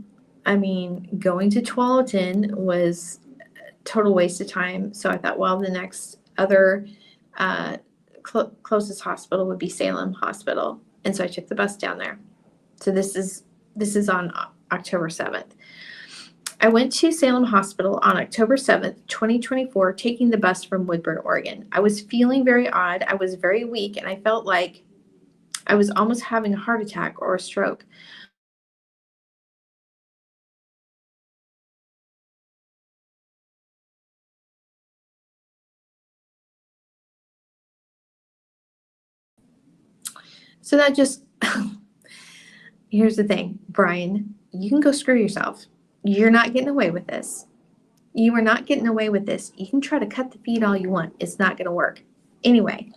going to Tualatin was a total waste of time. So I thought, well, the next other closest hospital would be Salem Hospital. And so I took the bus down there. So this is on October 7th. I went to Salem Hospital on October 7th, 2024, taking the bus from Woodburn, Oregon. I was feeling very odd. I was very weak, and I felt like I was almost having a heart attack or a stroke. So that just, here's the thing, Brian, you can go screw yourself. You're not getting away with this. You are not getting away with this. You can try to cut the feed all you want. It's not going to work. Anyway,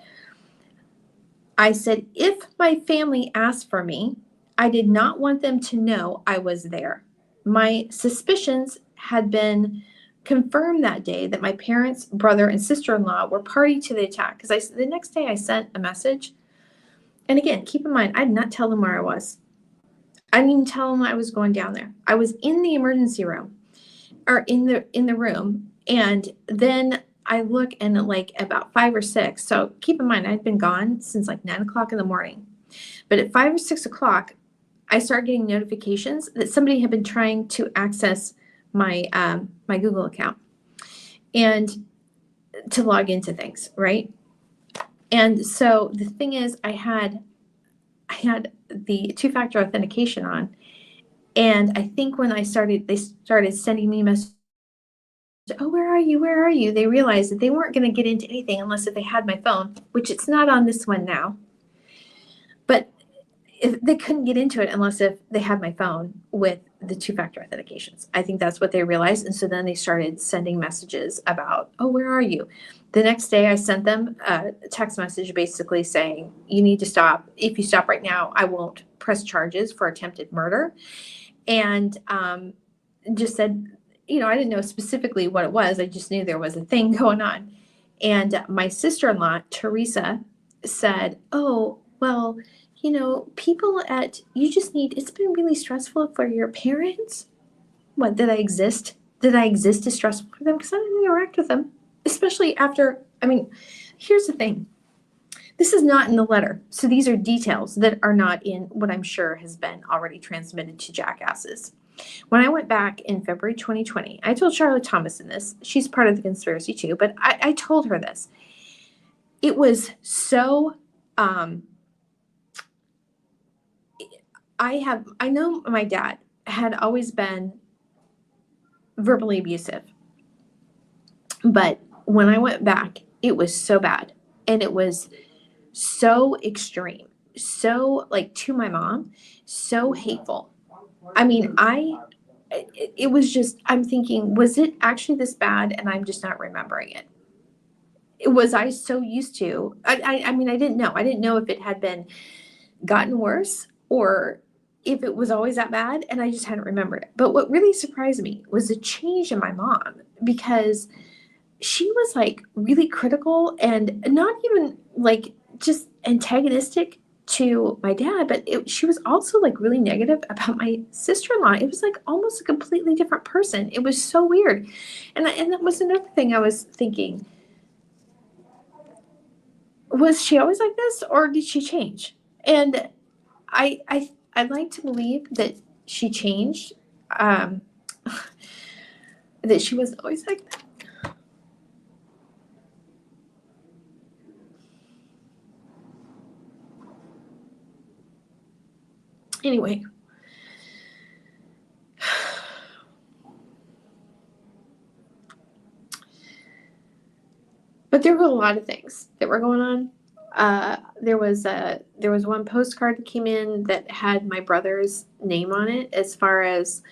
I said, if my family asked for me, I did not want them to know I was there. My suspicions had been confirmed that day that my parents, brother, and sister-in-law were party to the attack. Because the next day I sent a message, and again, keep in mind, I did not tell them where I was. I didn't even tell them I was going down there. I was in the emergency room, or in the room, and then I look, and like about 5 or 6. So keep in mind, I'd been gone since like 9 o'clock in the morning. But at 5 or 6 o'clock, I started getting notifications that somebody had been trying to access my my Google account and to log into things, right? And so the thing is, I had the two-factor authentication on, and I think when they started sending me messages, oh, where are you? Where are you? They realized that they weren't going to get into anything unless if they had my phone, which it's not on this one now. But if they couldn't get into it unless if they had my phone with the two-factor authentications. I think that's what they realized. And so then they started sending messages about, oh, where are you? The next day I sent them a text message basically saying, you need to stop. If you stop right now, I won't press charges for attempted murder. And just said, I didn't know specifically what it was. I just knew there was a thing going on. And my sister-in-law, Teresa, said, oh, well, people it's been really stressful for your parents. What, did I exist? Did I exist as stressful for them? Because I didn't interact with them, especially after, here's the thing. This is not in the letter. So these are details that are not in what I'm sure has been already transmitted to jackasses. When I went back in February 2020, I told Charlotte Thomason this. She's part of the conspiracy too, but I told her this. It was so, I know my dad had always been verbally abusive, but when I went back, it was so bad, and it was so extreme, so like to my mom, so hateful. It was just, I'm thinking, was it actually this bad and I'm just not remembering it? Was I so used to, I didn't know. I didn't know if it had been gotten worse or if it was always that bad and I just hadn't remembered it. But what really surprised me was the change in my mom, because she was like really critical and not even like just antagonistic to my dad, but she was also like really negative about my sister-in-law. It was like almost a completely different person. It was so weird. And that was another thing I was thinking. Was she always like this, or did she change? And I'd like to believe that she changed, that she was always like that. Anyway, but there were a lot of things that were going on. There was one postcard that came in that had my brother's name on it, as far as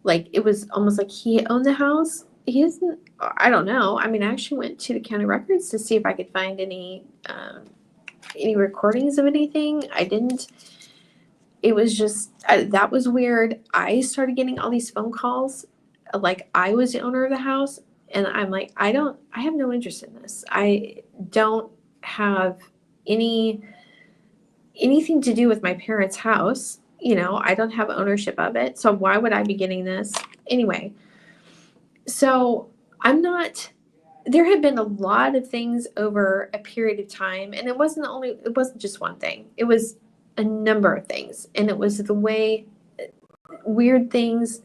like it was almost like he owned the house. He isn't. I don't know. I actually went to the county records to see if I could find any recordings of anything. I didn't. It was just that was weird. I started getting all these phone calls, like I was the owner of the house, and I'm like, I have no interest in this. I don't have anything to do with my parents' house. I don't have ownership of it. So why would I be getting this? Anyway, so there had been a lot of things over a period of time, and it wasn't just one thing. It was a number of things. And it was the way weird things,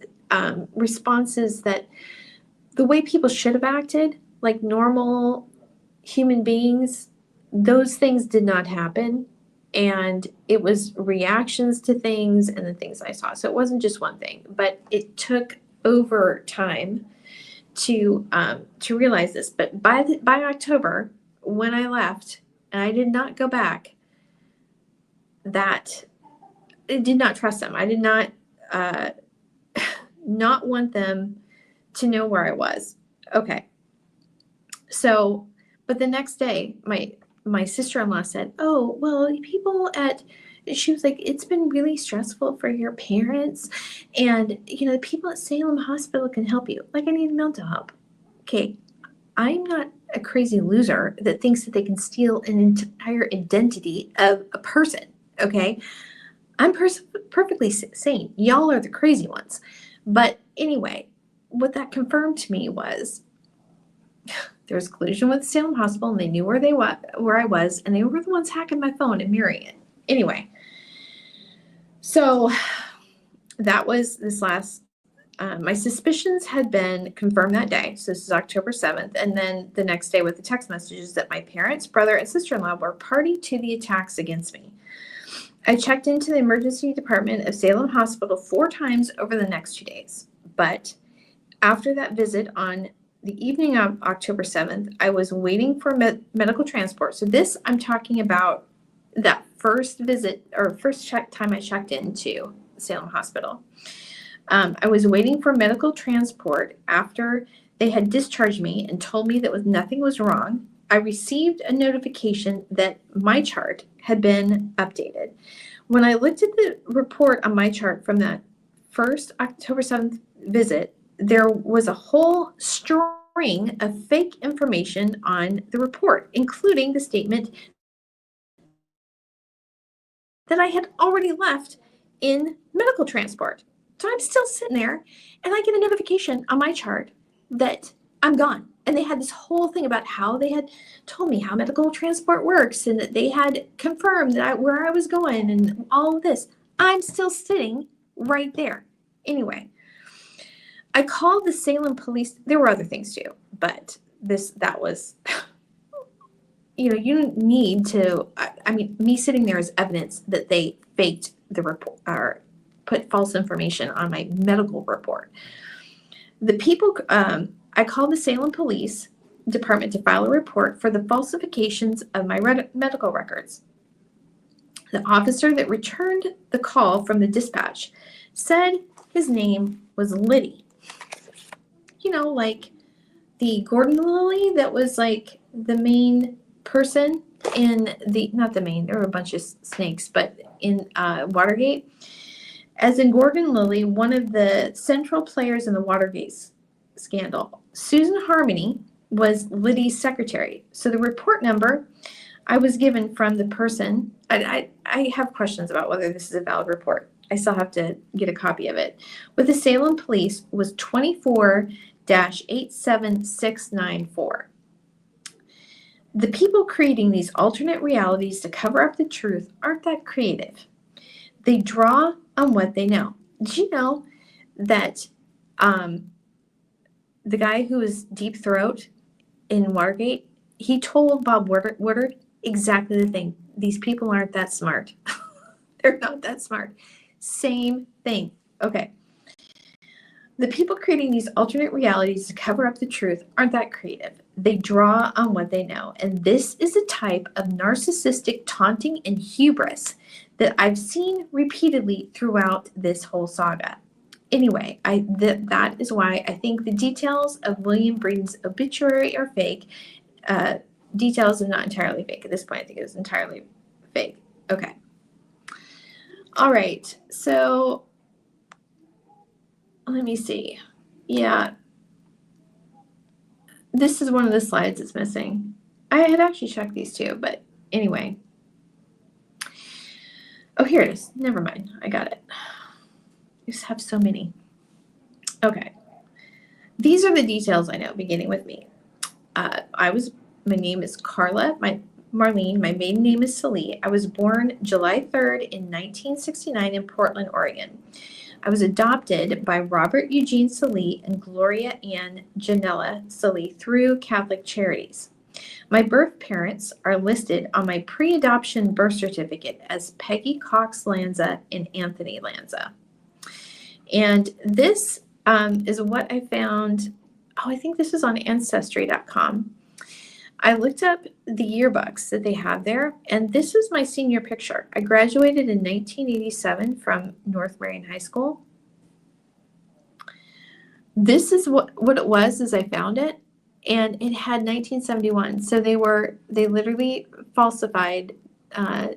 responses that the way people should have acted like normal human beings, those things did not happen. And it was reactions to things and the things I saw. So it wasn't just one thing, but it took over time to realize this. But by October, when I left, and I did not go back, that I did not trust them. I did not not want them to know where I was. Okay. So, but the next day, my sister-in-law said, "Oh, well, people at She was like, it's been really stressful for your parents. And, the people at Salem Hospital can help you. Like, I need mental help. Okay, I'm not a crazy loser that thinks that they can steal an entire identity of a person. Okay, I'm perfectly sane. Y'all are the crazy ones. But anyway, what that confirmed to me was there was collusion with Salem Hospital, and they knew where I was, and they were the ones hacking my phone and mirroring it. Anyway, so that was this last. My suspicions had been confirmed that day. So this is October 7th. And then the next day with the text messages that my parents, brother, and sister-in-law were party to the attacks against me. I checked into the emergency department of Salem Hospital 4 times over the next 2 days. But after that visit on the evening of October 7th, I was waiting for medical transport. So this, I'm talking about that first visit or first time I checked into Salem Hospital. I was waiting for medical transport after they had discharged me and told me that nothing was wrong. I received a notification that my chart had been updated. When I looked at the report on my chart from that first October 7th visit, there was a whole string of fake information on the report, including the statement that I had already left in medical transport. So I'm still sitting there, and I get a notification on my chart that I'm gone. And they had this whole thing about how they had told me how medical transport works and that they had confirmed that where I was going and all of this. I'm still sitting right there. Anyway, I called the Salem police. There were other things too, but that was, you need to, me sitting there is evidence that they faked the report or put false information on my medical report. The people, I called the Salem Police Department to file a report for the falsifications of my medical records. The officer that returned the call from the dispatch said his name was Liddy. Like the Gordon Lily that was like the main person in not the main, there were a bunch of snakes, but in Watergate. As in Gordon Lilly, one of the central players in the Watergate scandal, Susan Harmony was Liddy's secretary. So the report number I was given from the person, I have questions about whether this is a valid report. I still have to get a copy of it. With the Salem police was 24-87694. The people creating these alternate realities to cover up the truth aren't that creative. They draw on what they know. Did you know that the guy who was Deep Throat in Watergate, he told Bob Woodward exactly the thing. These people aren't that smart. They're not that smart. Same thing. Okay. The people creating these alternate realities to cover up the truth aren't that creative. They draw on what they know. And this is a type of narcissistic taunting and hubris that I've seen repeatedly throughout this whole saga. Anyway, that is why I think the details of William Breeden's obituary are fake. Details are not entirely fake. At this point, I think it was entirely fake. Okay. All right. So let me see. Yeah. This is one of the slides that's missing. I had actually checked these two, but anyway. Oh, here it is. Never mind. I got it. I just have so many. Okay. These are the details I know, beginning with me. My name is Carla. Marlene. My maiden name is Salee. I was born July 3rd in 1969 in Portland, Oregon. I was adopted by Robert Eugene Salee and Gloria Ann Janella Salee through Catholic Charities. My birth parents are listed on my pre-adoption birth certificate as Peggy Cox Lanza and Anthony Lanza. And this is what I found. I think this is on Ancestry.com. I looked up the yearbooks that they have there, and this is my senior picture. I graduated in 1987 from North Marion High School. This is what it was as I found it, and it had 1971. So they literally falsified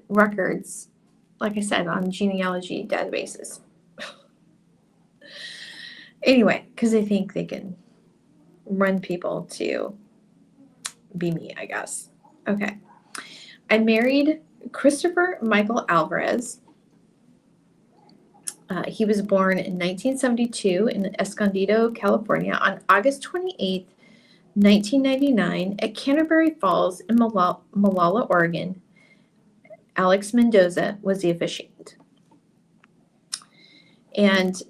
records like I said, on genealogy databases. Anyway, because they think they can run people to be me, I guess. Okay. I married Christopher Michael Alvarez. He was born in 1972 in Escondido, California on August 28th, 1999 at Canterbury Falls in Molalla, Oregon. Alex Mendoza was the officiant. And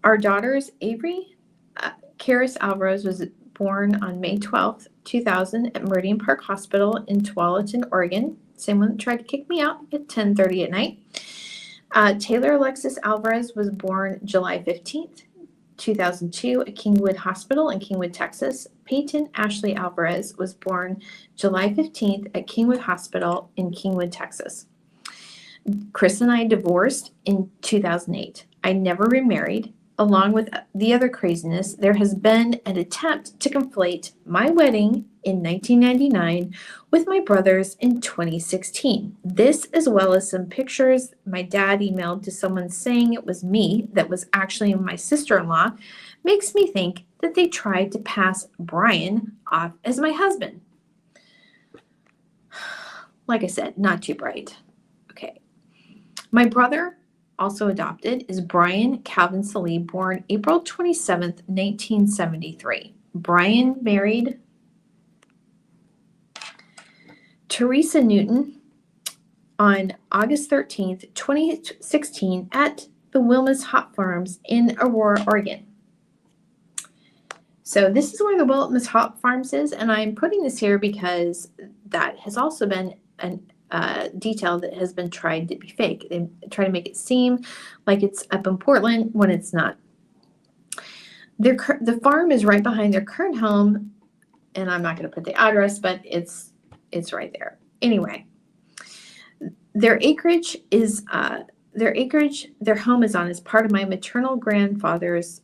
our daughters, Avery Karis Alvarez, was born on May 12th, 2000 at Meridian Park Hospital in Tualatin, Oregon. Same one that tried to kick me out at 10:30 at night. Taylor Alexis Alvarez was born July 15th, 2002 at Kingwood Hospital in Kingwood, Texas. Peyton Ashley Alvarez was born July 15th at Kingwood Hospital in Kingwood, Texas. Chris and I divorced in 2008. I never remarried. Along with the other craziness, there has been an attempt to conflate my wedding in 1999 with my brother's in 2016. This, as well as some pictures my dad emailed to someone saying it was me that was actually my sister-in-law, makes me think that they tried to pass Brian off as my husband. Like I said, not too bright. Okay. My brother, also adopted, is Brian Calvin Salee, born April 27th, 1973. Brian married Teresa Newton on August 13th, 2016 at the Wilma's Hop Farms in Aurora, Oregon. So this is where the Wilma's Hop Farms is, and I'm putting this here because that has also been an detail that has been tried to be fake. They try to make it seem like it's up in Portland when it's not. The farm is right behind their current home, and I'm not going to put the address, but it's right there. Anyway, their home is on as part of my maternal grandparents,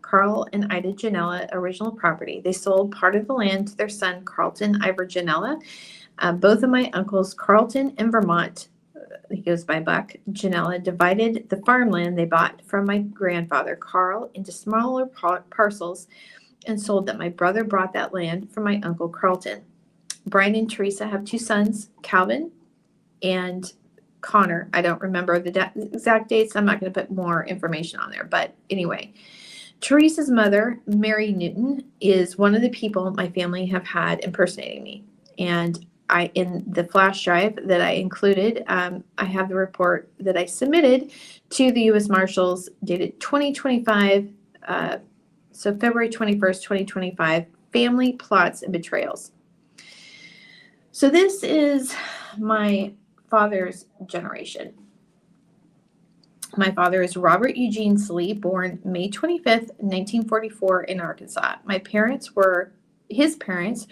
Carl and Ida Janella, original property. They sold part of the land to their son, Carlton Ivor Janella. Both of my uncles, Carlton and Vermont, he goes by Buck, Janella, divided the farmland they bought from my grandfather, Carl, into smaller parcels and sold that. My brother brought that land from my uncle, Carlton. Brian and Teresa have two sons, Calvin and Connor. I don't remember the exact dates. I'm not going to put more information on there. But anyway, Teresa's mother, Mary Newton, is one of the people my family have had impersonating me. And in the flash drive that I included, I have the report that I submitted to the U.S. Marshals dated 2025, so February 21st, 2025, family plots and betrayals. So this is my father's generation. My father is Robert Eugene Salee, born May 25th, 1944 in Arkansas. His parents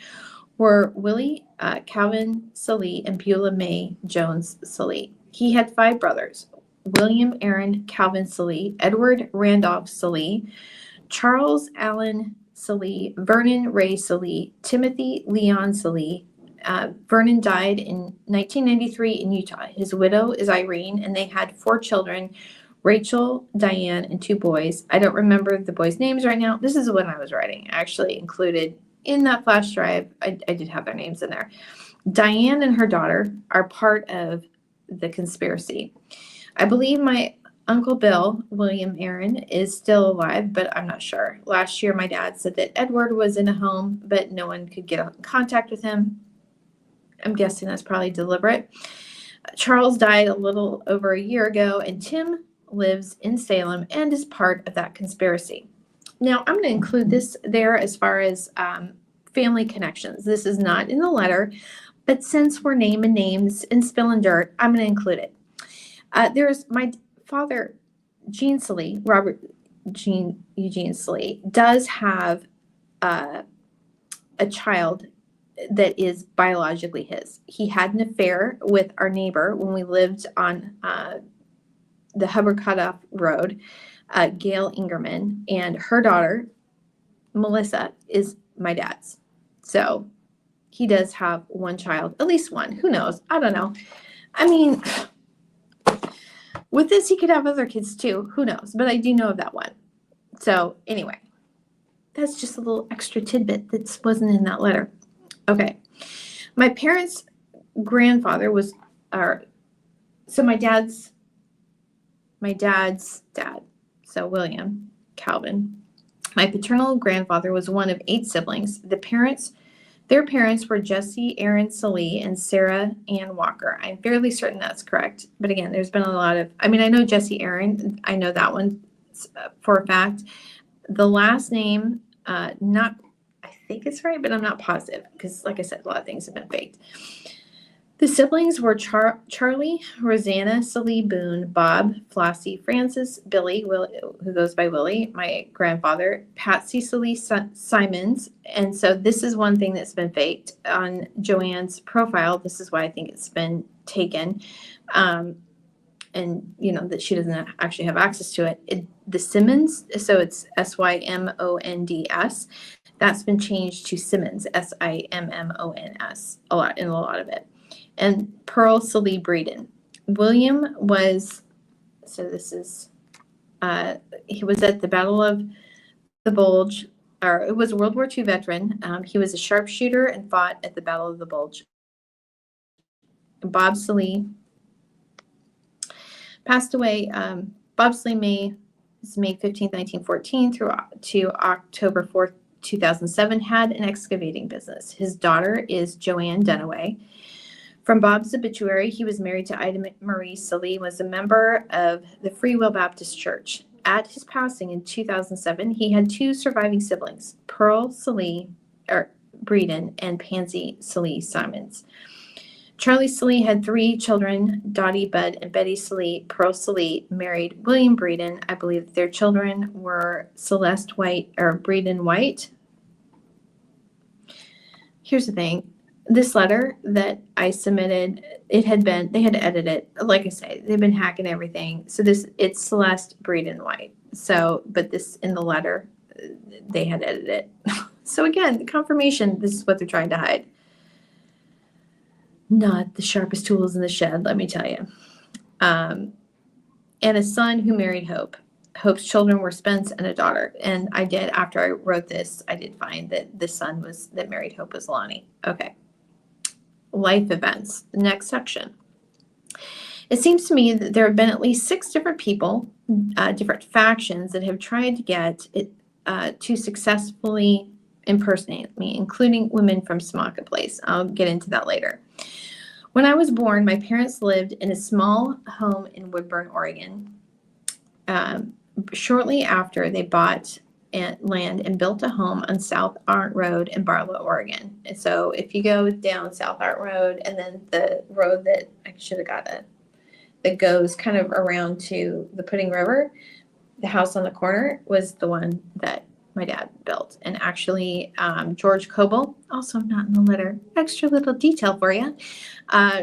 were Willie Calvin Salee and Beulah May Jones Salee. He had 5 brothers: William Aaron Calvin Salee, Edward Randolph Salee, Charles Allen Salee, Vernon Ray Salee, Timothy Leon Salee. Vernon died in 1993 in Utah. His widow is Irene, and they had 4 children: Rachel, Diane, and 2 boys. I don't remember the boys' names right now. This is when I was writing. I actually included in that flash drive, I did have their names in there. Diane and her daughter are part of the conspiracy. I believe my Uncle Bill, William Aaron, is still alive, but I'm not sure. Last year, my dad said that Edward was in a home, but no one could get in contact with him. I'm guessing that's probably deliberate. Charles died a little over a year ago, and Tim lives in Salem and is part of that conspiracy. Now, I'm going to include this there as far as family connections. This is not in the letter, but since we're naming names and spilling dirt, I'm going to include it. There's my father, Gene Salee, Robert Eugene Salee, does have a child that is biologically his. He had an affair with our neighbor when we lived on the Hubbard Cutoff Road, Gail Ingerman, and her daughter, Melissa, is my dad's. So he does have one child, at least one. Who knows? I don't know. I mean, with this, he could have other kids too. Who knows? But I do know of that one. So anyway, that's just a little extra tidbit that wasn't in that letter. Okay. My parents' grandfather was, so my dad's dad, so William Calvin. My paternal grandfather was one of 8 siblings. Their parents were Jesse Aaron Salee and Sarah Ann Walker. I'm fairly certain that's correct. But again, there's been a lot of, I know Jesse Aaron. I know that one for a fact. The last name, I think it's right, but I'm not positive because, like I said, a lot of things have been faked. The siblings were Charlie, Rosanna, Salee Boone, Bob, Flossie, Francis, Billy, who goes by Willie, my grandfather, Patsy Salee Simons. And so this is one thing that's been faked on Joanne's profile. This is why I think it's been taken. And, that she doesn't actually have access to it. The Simmons, so it's Symonds. That's been changed to Simmons, Simmons, in a lot of it. And Pearl Salee Breeden. William was, so this is, he was at the Battle of the Bulge, or it was a World War II veteran. He was a sharpshooter and fought at the Battle of the Bulge. Bob Salee passed away. Bob Salee May 15th, 1914 to October 4th, 2007, had an excavating business. His daughter is Joanne Dunaway. From Bob's obituary, he was married to Ida Marie Salee, was a member of the Free Will Baptist Church. At his passing in 2007, he had 2 surviving siblings, Pearl Salee Breeden and Pansy Salee Simons. Charlie Salee had 3 children, Dottie, Bud, and Betty Salee. Pearl Salee married William Breeden. I believe their children were Celeste White, or Breeden White. Here's the thing. This letter that I submitted, they had edited it. Like I say, they've been hacking everything. So it's Celeste Breeden White. So, but this in the letter, they had edited it. So again, confirmation, this is what they're trying to hide. Not the sharpest tools in the shed, let me tell you. And a son who married Hope. Hope's children were Spence and a daughter. And after I wrote this, I did find that the son that married Hope was Lonnie. Okay. Life events, the next section. It seems to me that there have been at least 6 different people, different factions that have tried to get it to successfully impersonate me, including women from Smaka Place. I'll get into that later. When I was born, my parents lived in a small home in Woodburn, Oregon. Shortly after, they bought land and built a home on South Arndt Road in Barlow, Oregon. And so if you go down South Arndt Road and then the road that I should have got that goes kind of around to the Pudding River, the house on the corner was the one that my dad built. And actually, George Coble, also not in the letter, extra little detail for you,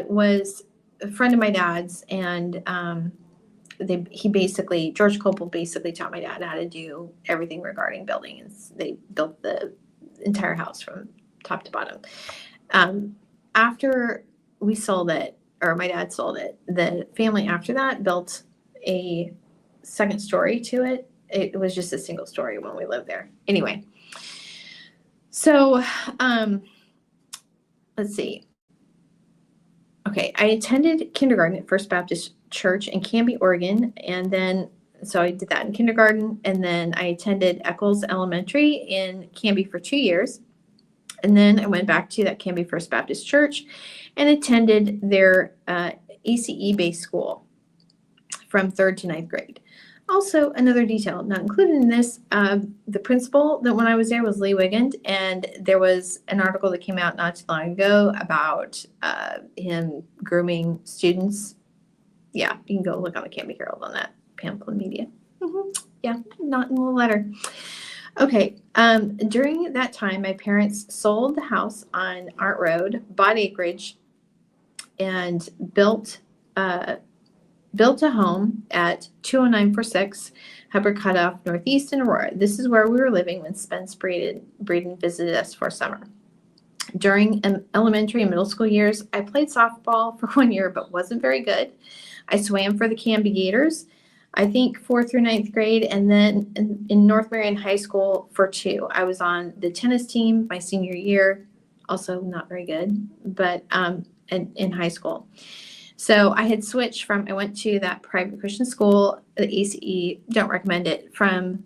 was a friend of my dad's, and George Coble basically taught my dad how to do everything regarding building. And they built the entire house from top to bottom. After we sold it, or my dad sold it, the family after that built a second story to it. It was just a single story when we lived there. Anyway, so let's see. Okay, I attended kindergarten at First Baptist Church in Canby, Oregon, and then so I did that in kindergarten, and then I attended Eccles Elementary in Canby for 2 years, and then I went back to that Canby First Baptist Church and attended their ACE-based school from 3rd to 9th grade. Also, another detail not included in this, the principal that when I was there was Lee Wigand, and there was an article that came out not too long ago about him grooming students. Yeah, you can go look on the Canby Herald on that, Pamphlet Media. Yeah, not in the letter. Okay, during that time, my parents sold the house on Arndt Road, bought acreage, and built a home at 20946 Hubbard Cutoff Northeast in Aurora. This is where we were living when Spence Breeden visited us for summer. During elementary and middle school years, I played softball for 1 year, but wasn't very good. I swam for the Canby Gators, I think 4th through 9th grade, and then in North Marion High School for 2. I was on the tennis team my senior year, also not very good, but in high school. So I had switched from, I went to that private Christian school, the ACE, don't recommend it, from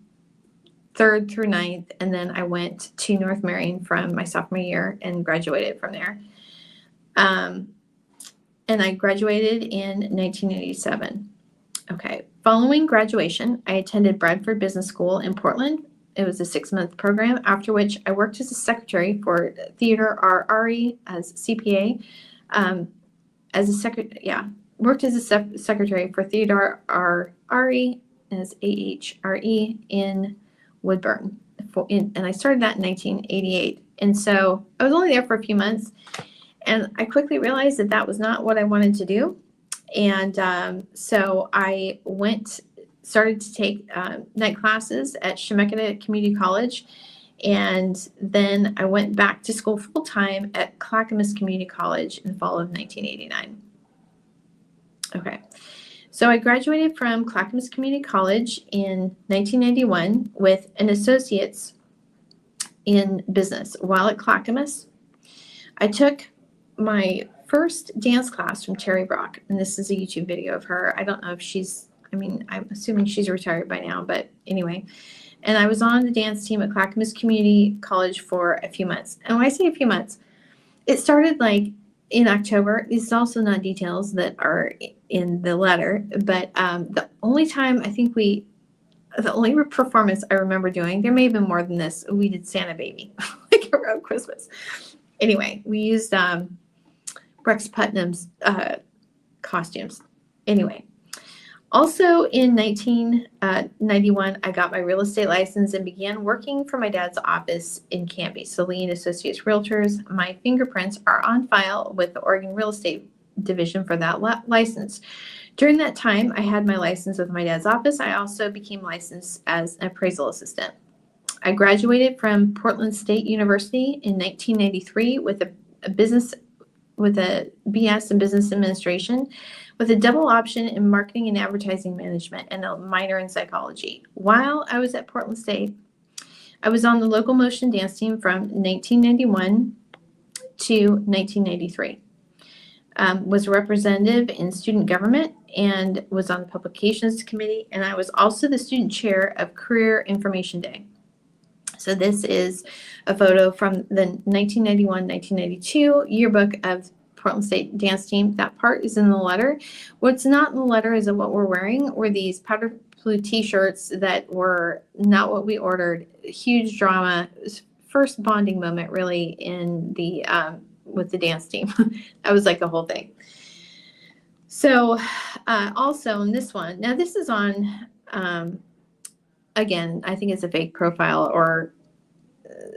3rd through 9th, and then I went to North Marion from my sophomore year and graduated from there. And I graduated in 1987. Okay. Following graduation, I attended Bradford Business School in Portland. It was a 6-month program, after which I worked as a secretary for Theodore R. Ari as CPA. Worked as a secretary for Theodore R. Ari as AHRE in Woodburn. And I started that in 1988. And so I was only there for a few months. And I quickly realized that that was not what I wanted to do. And so I started to take night classes at Chemeketa Community College. And then I went back to school full-time at Clackamas Community College in the fall of 1989. Okay. So I graduated from Clackamas Community College in 1991 with an associate's in business. While at Clackamas, I took my first dance class from Terry Brock, and this is a YouTube video of her. I don't know if I'm assuming she's retired by now, but anyway. And I was on the dance team at Clackamas Community College for a few months. And when I say a few months, it started like in October. These are also not details that are in the letter, but the only performance I remember doing, there may have been more than this, we did Santa Baby, like around Christmas. Anyway, we used Rex Putnam's costumes. Anyway, also in 1991, I got my real estate license and began working for my dad's office in Canby, Saline Associates Realtors. My fingerprints are on file with the Oregon Real Estate Division for that license. During that time, I had my license with my dad's office. I also became licensed as an appraisal assistant. I graduated from Portland State University in 1993 with a BS in Business Administration, with a double option in Marketing and Advertising Management and a minor in Psychology. While I was at Portland State, I was on the local motion dance team from 1991 to 1993. Was a representative in student government and was on the publications committee, and I was also the student chair of Career Information Day. So this is a photo from the 1991-1992 yearbook of Portland State dance team. That part is in the letter. What's not in the letter is what we're wearing were these powder blue t-shirts that were not what we ordered. Huge drama. First bonding moment really in the with the dance team. That was like the whole thing. So also in this one, now this is on again, I think it's a fake profile or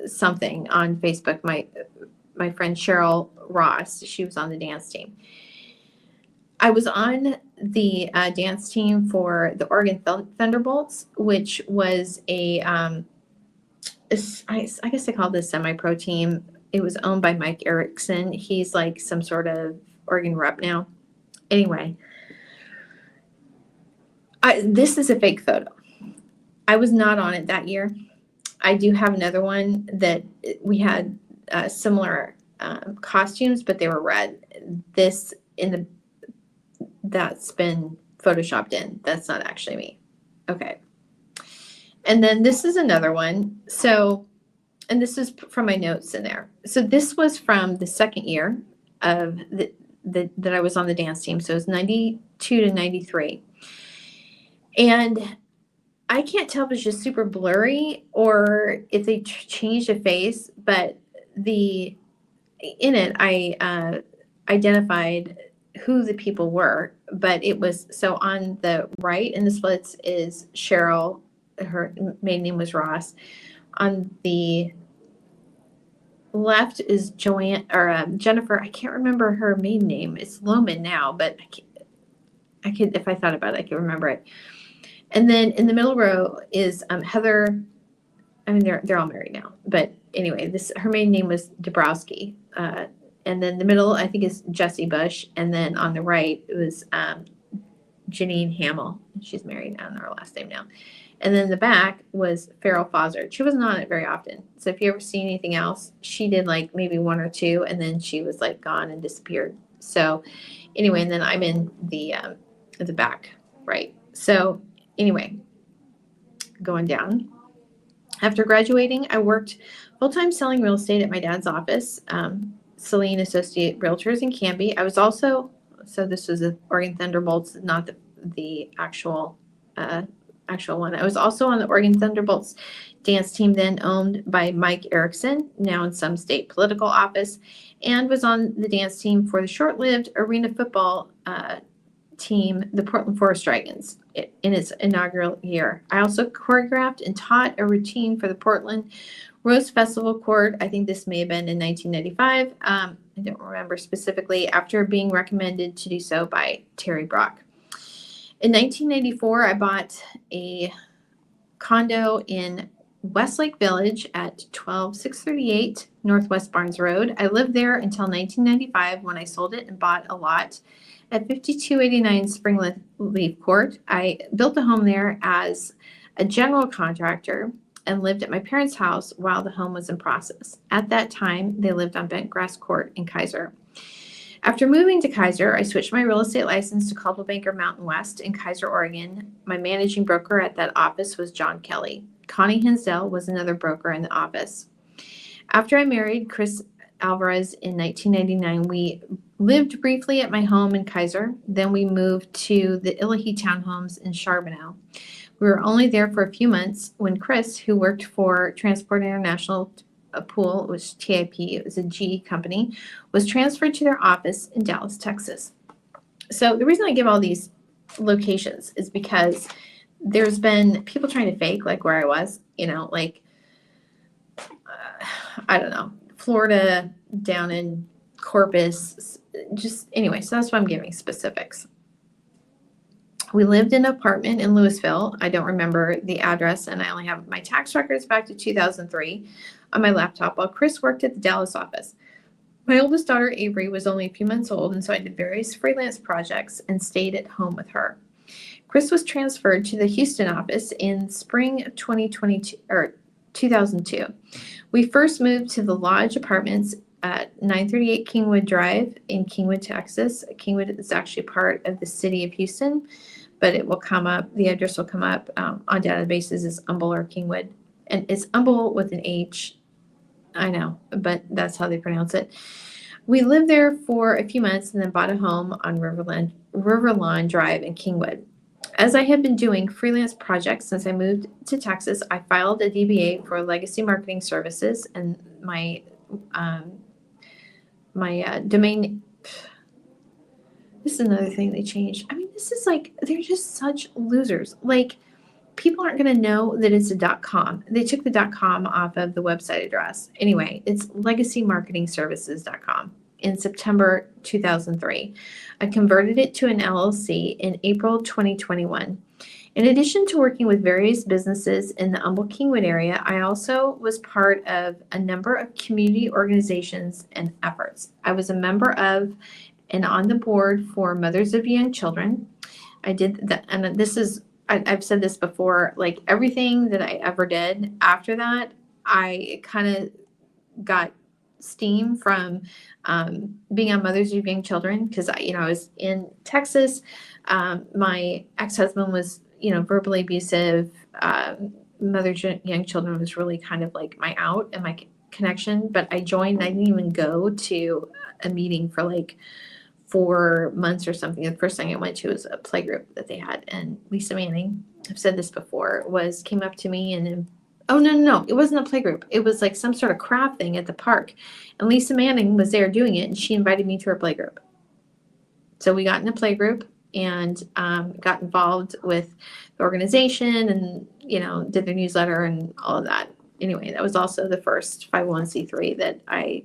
something on Facebook. My friend Cheryl Ross, she was on the dance team. I was on the dance team for the Oregon Thunderbolts, which was I guess they call this semi-pro team. It was owned by Mike Erickson. He's like some sort of Oregon rep now. Anyway, this is a fake photo. I was not on it that year. I do have another one that we had similar costumes, but they were red. That's been photoshopped in. That's not actually me. Okay. And then this is another one. So, and this is from my notes in there. So this was from the second year of that I was on the dance team. So it was 92 to 93. And I can't tell if it's just super blurry or if they changed a face, but in it, I identified who the people were, but it was, so on the right in the splits is Cheryl, her maiden name was Ross. On the left is Joanne, or Jennifer, I can't remember her maiden name. It's Lohman now, but I could, if I thought about it, I could remember it. And then in the middle row is Heather I mean, they're all married now. But anyway, her maiden name was Dabrowski. And then the middle, I think, is Jessie Bush. And then on the right, it was Janine Hamill. She's married. I don't know her last name now. And then the back was Farrell Fawzard. She wasn't on it very often. So if you ever see anything else, she did like maybe one or two, and then she was like gone and disappeared. So anyway, and then I'm in the back, right? So anyway, going down. After graduating, I worked full-time selling real estate at my dad's office, Celine Associate Realtors in Canby. I was also, so this was the Oregon Thunderbolts, not the actual one. I was also on the Oregon Thunderbolts dance team, then owned by Mike Erickson, now in some state political office, and was on the dance team for the short-lived arena football team, the Portland Forest Dragons, in its inaugural year. I also choreographed and taught a routine for the Portland Rose Festival Court. I think this may have been in 1995. I don't remember specifically, after being recommended to do so by Terry Brock. In 1994, I bought a condo in Westlake Village at 12638 Northwest Barnes Road. I lived there until 1995 when I sold it and bought a lot at 5289 Springleaf Court. I built a home there as a general contractor and lived at my parents' house while the home was in process. At that time, they lived on Bentgrass Court in Kaiser. After moving to Kaiser, I switched my real estate license to Coldwell Banker Mountain West in Kaiser, Oregon. My managing broker at that office was John Kelly. Connie Hinsdale was another broker in the office. After I married Chris Alvarez in 1999, we lived briefly at my home in Kaiser. Then we moved to the Illahee Townhomes in Charbonneau. We were only there for a few months when Chris, who worked for Transport International Pool, it was TIP, it was a GE company, was transferred to their office in Dallas, Texas. So the reason I give all these locations is because there's been people trying to fake like where I was, like, I don't know, Florida, down in Corpus, just anyway, so that's why I'm giving specifics. We lived in an apartment in Louisville. I don't remember the address, and I only have my tax records back to 2003 on my laptop while Chris worked at the Dallas office. My oldest daughter, Avery, was only a few months old, and so I did various freelance projects and stayed at home with her. Chris was transferred to the Houston office in spring of 2002. We first moved to the Lodge Apartments at 938 Kingwood Drive in Kingwood, Texas. Kingwood is actually part of the city of Houston, but it will come up, the address will come up on databases as Humble or Kingwood. And it's Humble with an H. I know, but that's how they pronounce it. We lived there for a few months and then bought a home on Riverlawn Drive in Kingwood. As I had been doing freelance projects since I moved to Texas, I filed a DBA for Legacy Marketing Services, and my domain. This is another thing they changed. I mean, this is like, they're just such losers. Like, people aren't going to know that it's a .com. They took the .com off of the website address. Anyway, it's legacymarketingservices.com in September 2003. I converted it to an LLC in April 2021. In addition to working with various businesses in the Humble-Kingwood area, I also was part of a number of community organizations and efforts. I was a member of and on the board for Mothers of Young Children. I did that, and this is, I've said this before, like everything that I ever did after that, I kind of got steam from being on Mothers of Young Children, because I was in Texas. My ex-husband was verbally abusive. Mothers of Young Children was really kind of like my out and my connection, but I joined. I didn't even go to a meeting for like 4 months or something. The first thing I went to was a play group that they had, and Lisa Manning, I've said this before, came up to me and oh, no, it wasn't a play group. It was like some sort of craft thing at the park, and Lisa Manning was there doing it, and she invited me to her play group. So we got in a play group and got involved with the organization and did their newsletter and all of that. Anyway, that was also the first 501c3 that I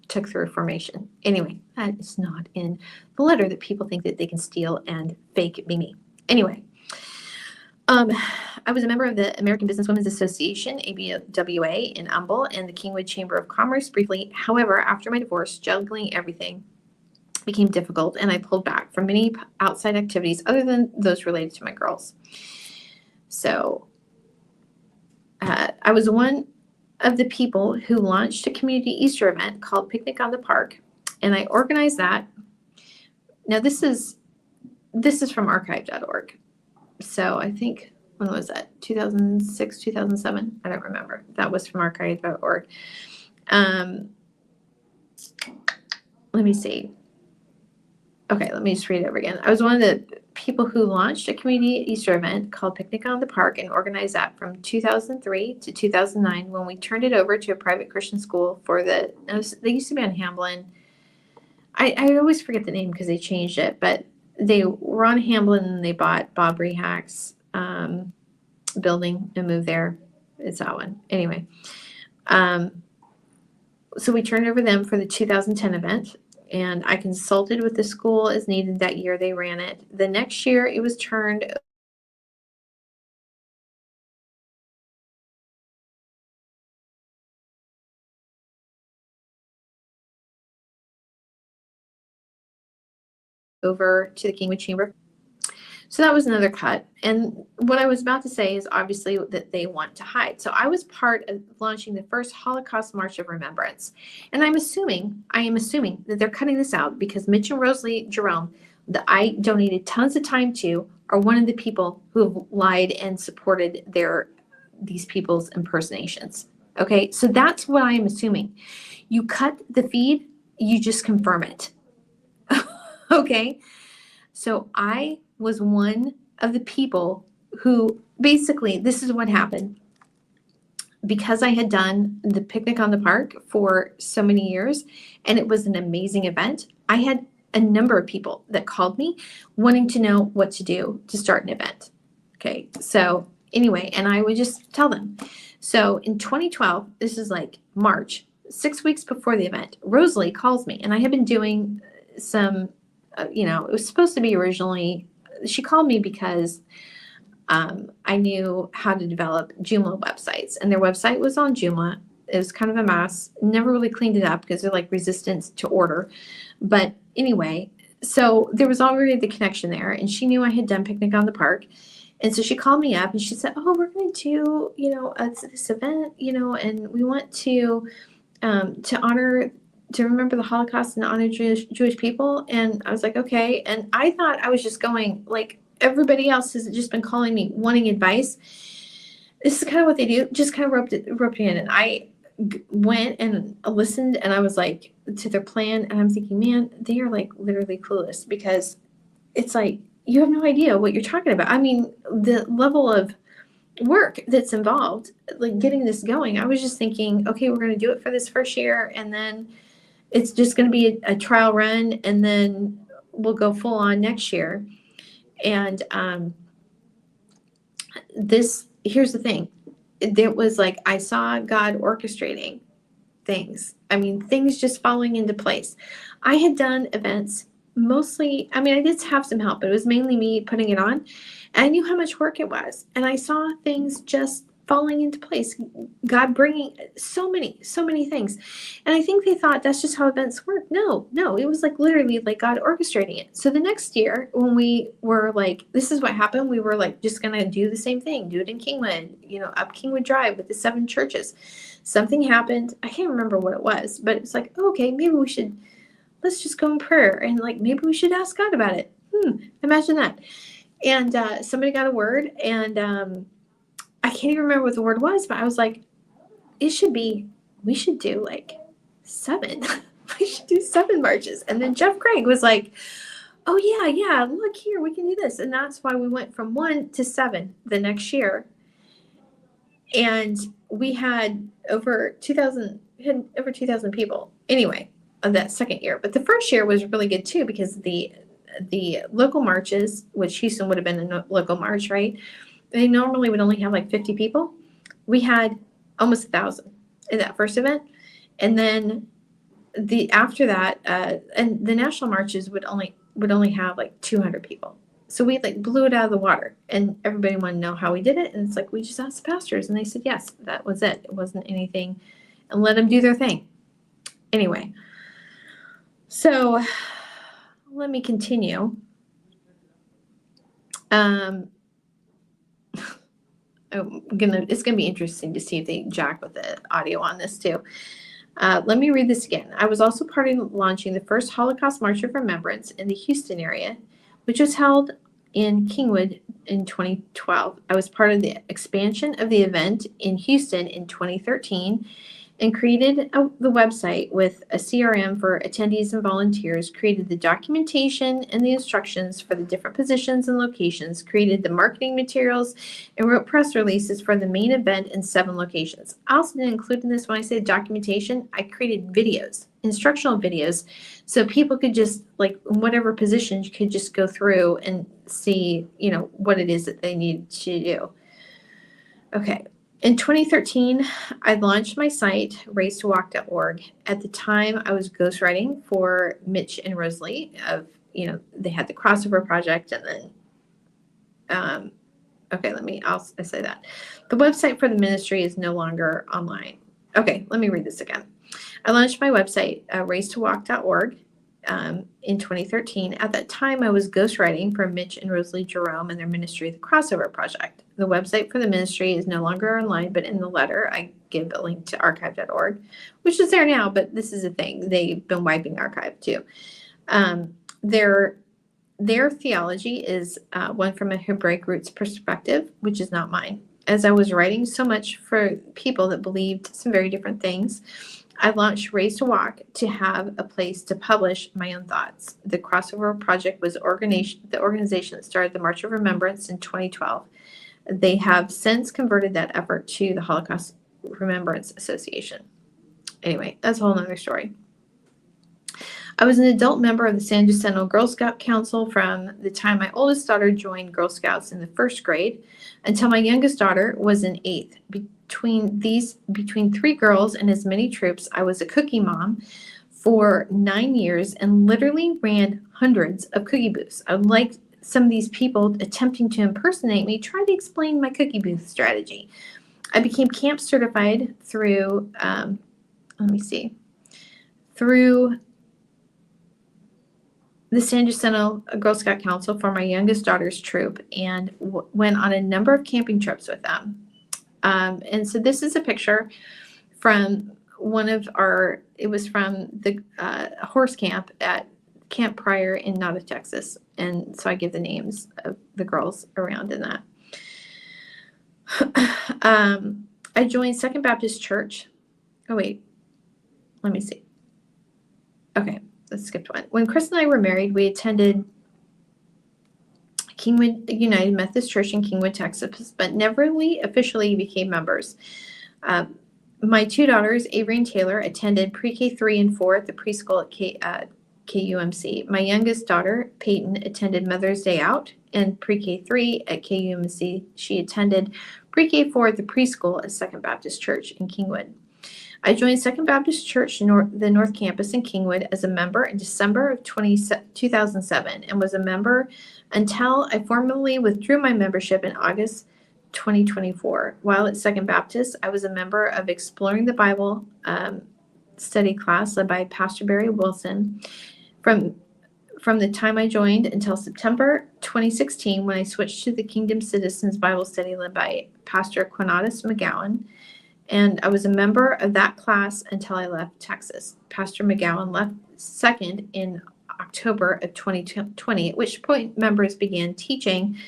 took through formation. Anyway, that is not in the letter that people think that they can steal and fake me. Anyway, Um, I was a member of the American Business Women's Association, ABWA, in Humble, and the Kingwood Chamber of Commerce briefly. However, after my divorce, juggling everything became difficult, and I pulled back from many outside activities other than those related to my girls. So I was one of the people who launched a community Easter event called Picnic on the Park, and I organized that. Now this is from archive.org. So I think, when was that? 2006, 2007? I don't remember. That was from archive.org. Let me see. Okay, let me just read it over again. I was one of the people who launched a community Easter event called Picnic on the Park and organized that from 2003 to 2009 when we turned it over to a private Christian school they used to be on Hamblin. I always forget the name because they changed it, but they were on Hamblin and they bought Bob Rehack's building and moved there. It's that one. Anyway, so we turned over them for the 2010 event. And I consulted with the school as needed that year. They ran it. The next year, it was turned over to the Kingwood Chamber. So that was another cut. And what I was about to say is obviously that they want to hide. So I was part of launching the first Holocaust March of Remembrance. And I am assuming that they're cutting this out because Mitch and Rosalie Jerome, that I donated tons of time to, are one of the people who have lied and supported these people's impersonations. Okay, so that's what I am assuming. You cut the feed, you just confirm it. Okay, so I was one of the people who basically, this is what happened. Because I had done the Picnic on the Park for so many years and it was an amazing event, I had a number of people that called me wanting to know what to do to start an event. Okay, so anyway, and I would just tell them. So in 2012, this is like March, 6 weeks before the event, Rosalie calls me, and I had been doing some, it was supposed to be originally, she called me because I knew how to develop Joomla websites, and their website was on Joomla. It was kind of a mess. Never really cleaned it up because they're like resistant to order. But anyway, so there was already the connection there, and she knew I had done Picnic on the Park. And so she called me up and she said, "Oh, we're going to do, this event, and we want to remember the Holocaust and honor Jewish people." And I was like, okay. And I thought I was just going like everybody else has just been calling me wanting advice. This is kind of what they do. Just kind of roped it in. And I went and listened, and I was like to their plan, and I'm thinking, man, they are like literally clueless, because it's like, you have no idea what you're talking about. I mean, the level of work that's involved, like getting this going. I was just thinking, okay, we're going to do it for this first year, and then it's just going to be a trial run, and then we'll go full on next year. And here's the thing. There was like, I saw God orchestrating things. I mean, things just falling into place. I had done events mostly, I mean, I did have some help, but it was mainly me putting it on. And I knew how much work it was. And I saw things just falling into place. God bringing so many things. And I think they thought that's just how events work. No, it was like literally like God orchestrating it. So the next year, when we were like, this is what happened, we were like, just going to do the same thing, do it in Kingwood, up Kingwood Drive with the 7 churches. Something happened. I can't remember what it was, but it's like, oh, okay, maybe let's just go in prayer, and like, maybe we should ask God about it. Imagine that. And somebody got a word, and I can't even remember what the word was, but I was like, we should do like 7. We should do 7 marches. And then Jeff Craig was like, oh yeah, look here, we can do this. And that's why we went from 1 to 7 the next year. And we had over 2,000 people anyway of that second year. But the first year was really good too, because the local marches, which Houston would have been a local march, right? They normally would only have like 50 people. We had almost 1,000 in that first event. And then after that, and the national marches would only have like 200 people. So we like blew it out of the water, and everybody wanted to know how we did it. And it's like, we just asked the pastors, and they said, yes, that was it. It wasn't anything, and let them do their thing. Anyway, so let me continue. It's gonna be interesting to see if they jack with the audio on this too. Let me read this again. I was also part of launching the first Holocaust March of Remembrance in the Houston area, which was held in Kingwood in 2012. I was part of the expansion of the event in Houston in 2013 and created the website with a CRM for attendees and volunteers, created the documentation and the instructions for the different positions and locations, created the marketing materials, and wrote press releases for the main event in 7 locations. I also didn't include in this when I say documentation, I created videos, instructional videos, so people could just, like, in whatever position, you could just go through and see, what it is that they need to do. Okay. In 2013, I launched my site, raised2walk.org. At the time, I was ghostwriting for Mitch and Rosalie they had the crossover project, and then, I'll say that. The website for the ministry is no longer online. Okay, let me read this again. I launched my website, raised2walk.org, in 2013. At that time, I was ghostwriting for Mitch and Rosalie Jerome and their ministry, the Crossover Project. The website for the ministry is no longer online, but in the letter, I give a link to archive.org, which is there now, but this is a thing. They've been wiping archive too. Their theology is one from a Hebraic roots perspective, which is not mine. As I was writing so much for people that believed some very different things, I launched Raised to Walk to have a place to publish my own thoughts. The Crossover Project was the organization that started the March of Remembrance in 2012. They have since converted that effort to the Holocaust Remembrance Association. Anyway, that's a whole nother story. I was an adult member of the San Jacinto Girl Scout Council from the time my oldest daughter joined Girl Scouts in the 1st grade until my youngest daughter was in 8th. Between 3 girls and as many troops, I was a cookie mom for 9 years and literally ran hundreds of cookie booths. I would like some of these people attempting to impersonate me try to explain my cookie booth strategy. I became camp certified through the San Jacinto Girl Scout Council for my youngest daughter's troop, and went on a number of camping trips with them. And so this is a picture from it was from the horse camp at Camp Pryor in Nada, Texas. And so I give the names of the girls around in that. I joined Second Baptist Church. Oh, wait. Let me see. Okay, let's skip one. When Chris and I were married, we attended Kingwood United Methodist Church in Kingwood, Texas, but never really officially became members. My 2 daughters, Avery and Taylor, attended pre-K 3 and 4 at the preschool at KUMC. My youngest daughter, Peyton, attended Mother's Day Out and pre-K 3 at KUMC. She attended pre-K 4 at the preschool at Second Baptist Church in Kingwood. I joined Second Baptist Church, the North Campus in Kingwood, as a member in December of 2007 and was a member until I formally withdrew my membership in August 2024. While at Second Baptist, I was a member of Exploring the Bible study class led by Pastor Barry Wilson from the time I joined until September 2016, when I switched to the Kingdom Citizens Bible study led by Pastor Quinatus McGowan. And I was a member of that class until I left Texas. Pastor McGowan left second in October of 2020, at which point members began teaching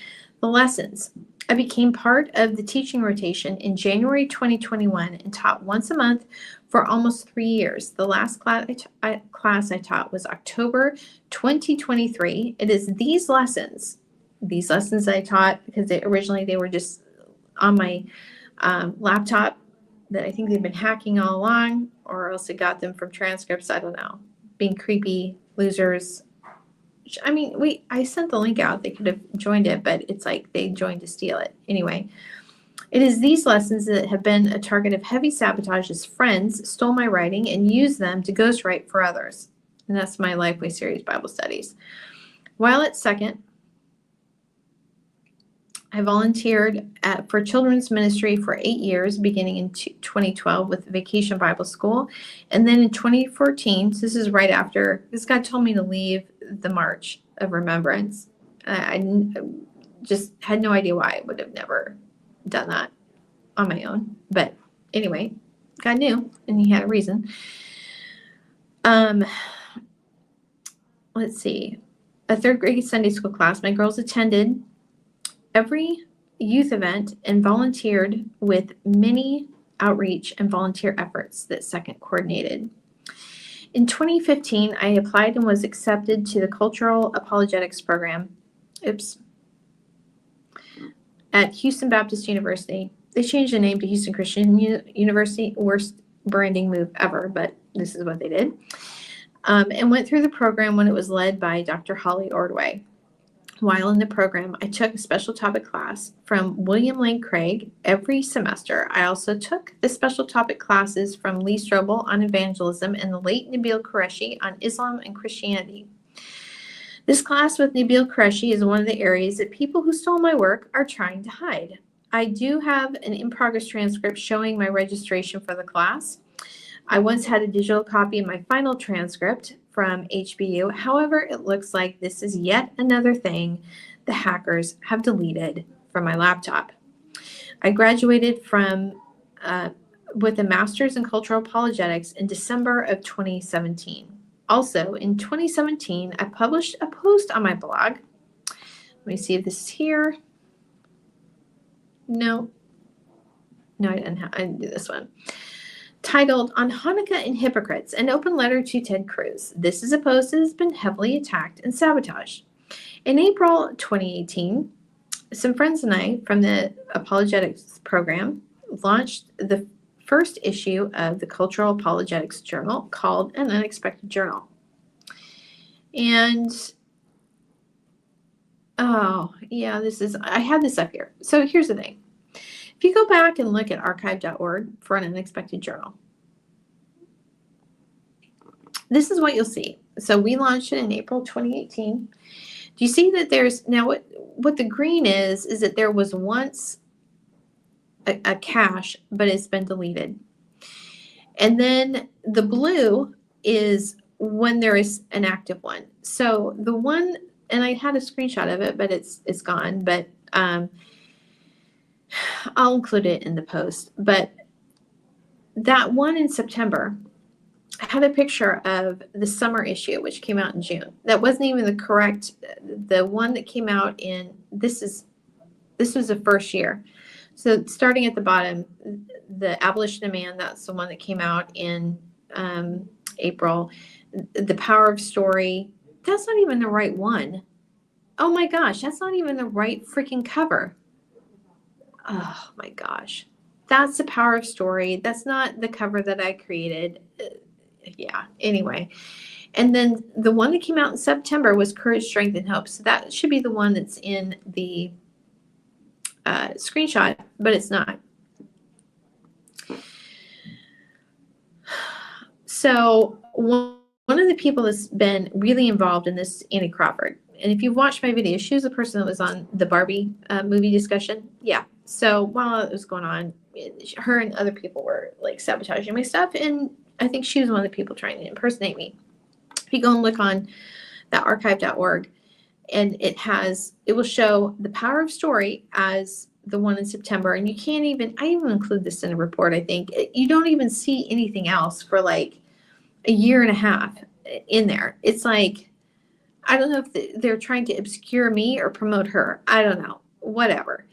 the lessons. I became part of the teaching rotation in January 2021 and taught once a month for almost 3 years. The last class I taught was October 2023. It is these lessons I taught, because originally they were just on my laptop, that I think they've been hacking all along, or else I got them from transcripts. I don't know. Being creepy losers. I mean, I sent the link out. They could have joined it, but it's like they joined to steal it. Anyway, it is these lessons that have been a target of heavy sabotage as friends stole my writing and used them to ghostwrite for others. And that's my Lifeway Series Bible studies. While at Second, I volunteered for children's ministry for 8 years, beginning in 2012 with Vacation Bible School. And then in 2014, so this is right after, this God told me to leave the March of Remembrance. I just had no idea why. I would have never done that on my own. But anyway, God knew, and he had a reason. Let's see. A third grade Sunday school class. My girls attended every youth event and volunteered with many outreach and volunteer efforts that Second coordinated. In 2015, I applied and was accepted to the Cultural Apologetics program. At Houston Baptist University. They changed the name to Houston Christian University. Worst branding move ever, but this is what they did. And went through the program when it was led by Dr. Holly Ordway. While in the program, I took a special topic class from William Lane Craig every semester. I also took the special topic classes from Lee Strobel on evangelism and the late Nabil Qureshi on Islam and Christianity. This class with Nabil Qureshi is one of the areas that people who stole my work are trying to hide. I do have an in-progress transcript showing my registration for the class. I once had a digital copy of my final transcript from HBU. However, it looks like this is yet another thing the hackers have deleted from my laptop. I graduated with a master's in cultural apologetics in December of 2017. Also, in 2017, I published a post on my blog. Let me see if this is here. No, I didn't do this one. Titled On Hanukkah and Hypocrites, an open letter to Ted Cruz. This is a post that has been heavily attacked and sabotaged. In April 2018, some friends and I from the apologetics program launched the first issue of the Cultural Apologetics Journal called An Unexpected Journal. And, oh, yeah, I had this up here. So here's the thing. If you go back and look at archive.org for An Unexpected Journal, this is what you'll see. So we launched it in April 2018. Do you see that there's now what the green is that there was once a cache, but it's been deleted. And then the blue is when there is an active one. So the one, and I had a screenshot of it, but it's gone. But I'll include it in the post. But that one in September had a picture of the summer issue, which came out in June. That wasn't even the one that came out in, this was the first year. So starting at the bottom, the Abolition of Man, that's the one that came out in April. The Power of Story, that's not even the right one. Oh my gosh, that's not even the right freaking cover. Oh my gosh. That's The Power of Story. That's not the cover that I created. Yeah, anyway. And then the one that came out in September was Courage, Strength, and Hope. So that should be the one that's in the screenshot, but it's not. So one of the people that's been really involved in this, Annie Crawford, and if you've watched my video, she was the person that was on the Barbie movie discussion. Yeah. So while it was going on, her and other people were like sabotaging my stuff, and I think she was one of the people trying to impersonate me. If you go and look on that archive.org, and it will show The Power of Story as the one in September, and I even include this in a report, I think. You don't even see anything else for like a year and a half in there. It's like, I don't know if they're trying to obscure me or promote her. I don't know. Whatever.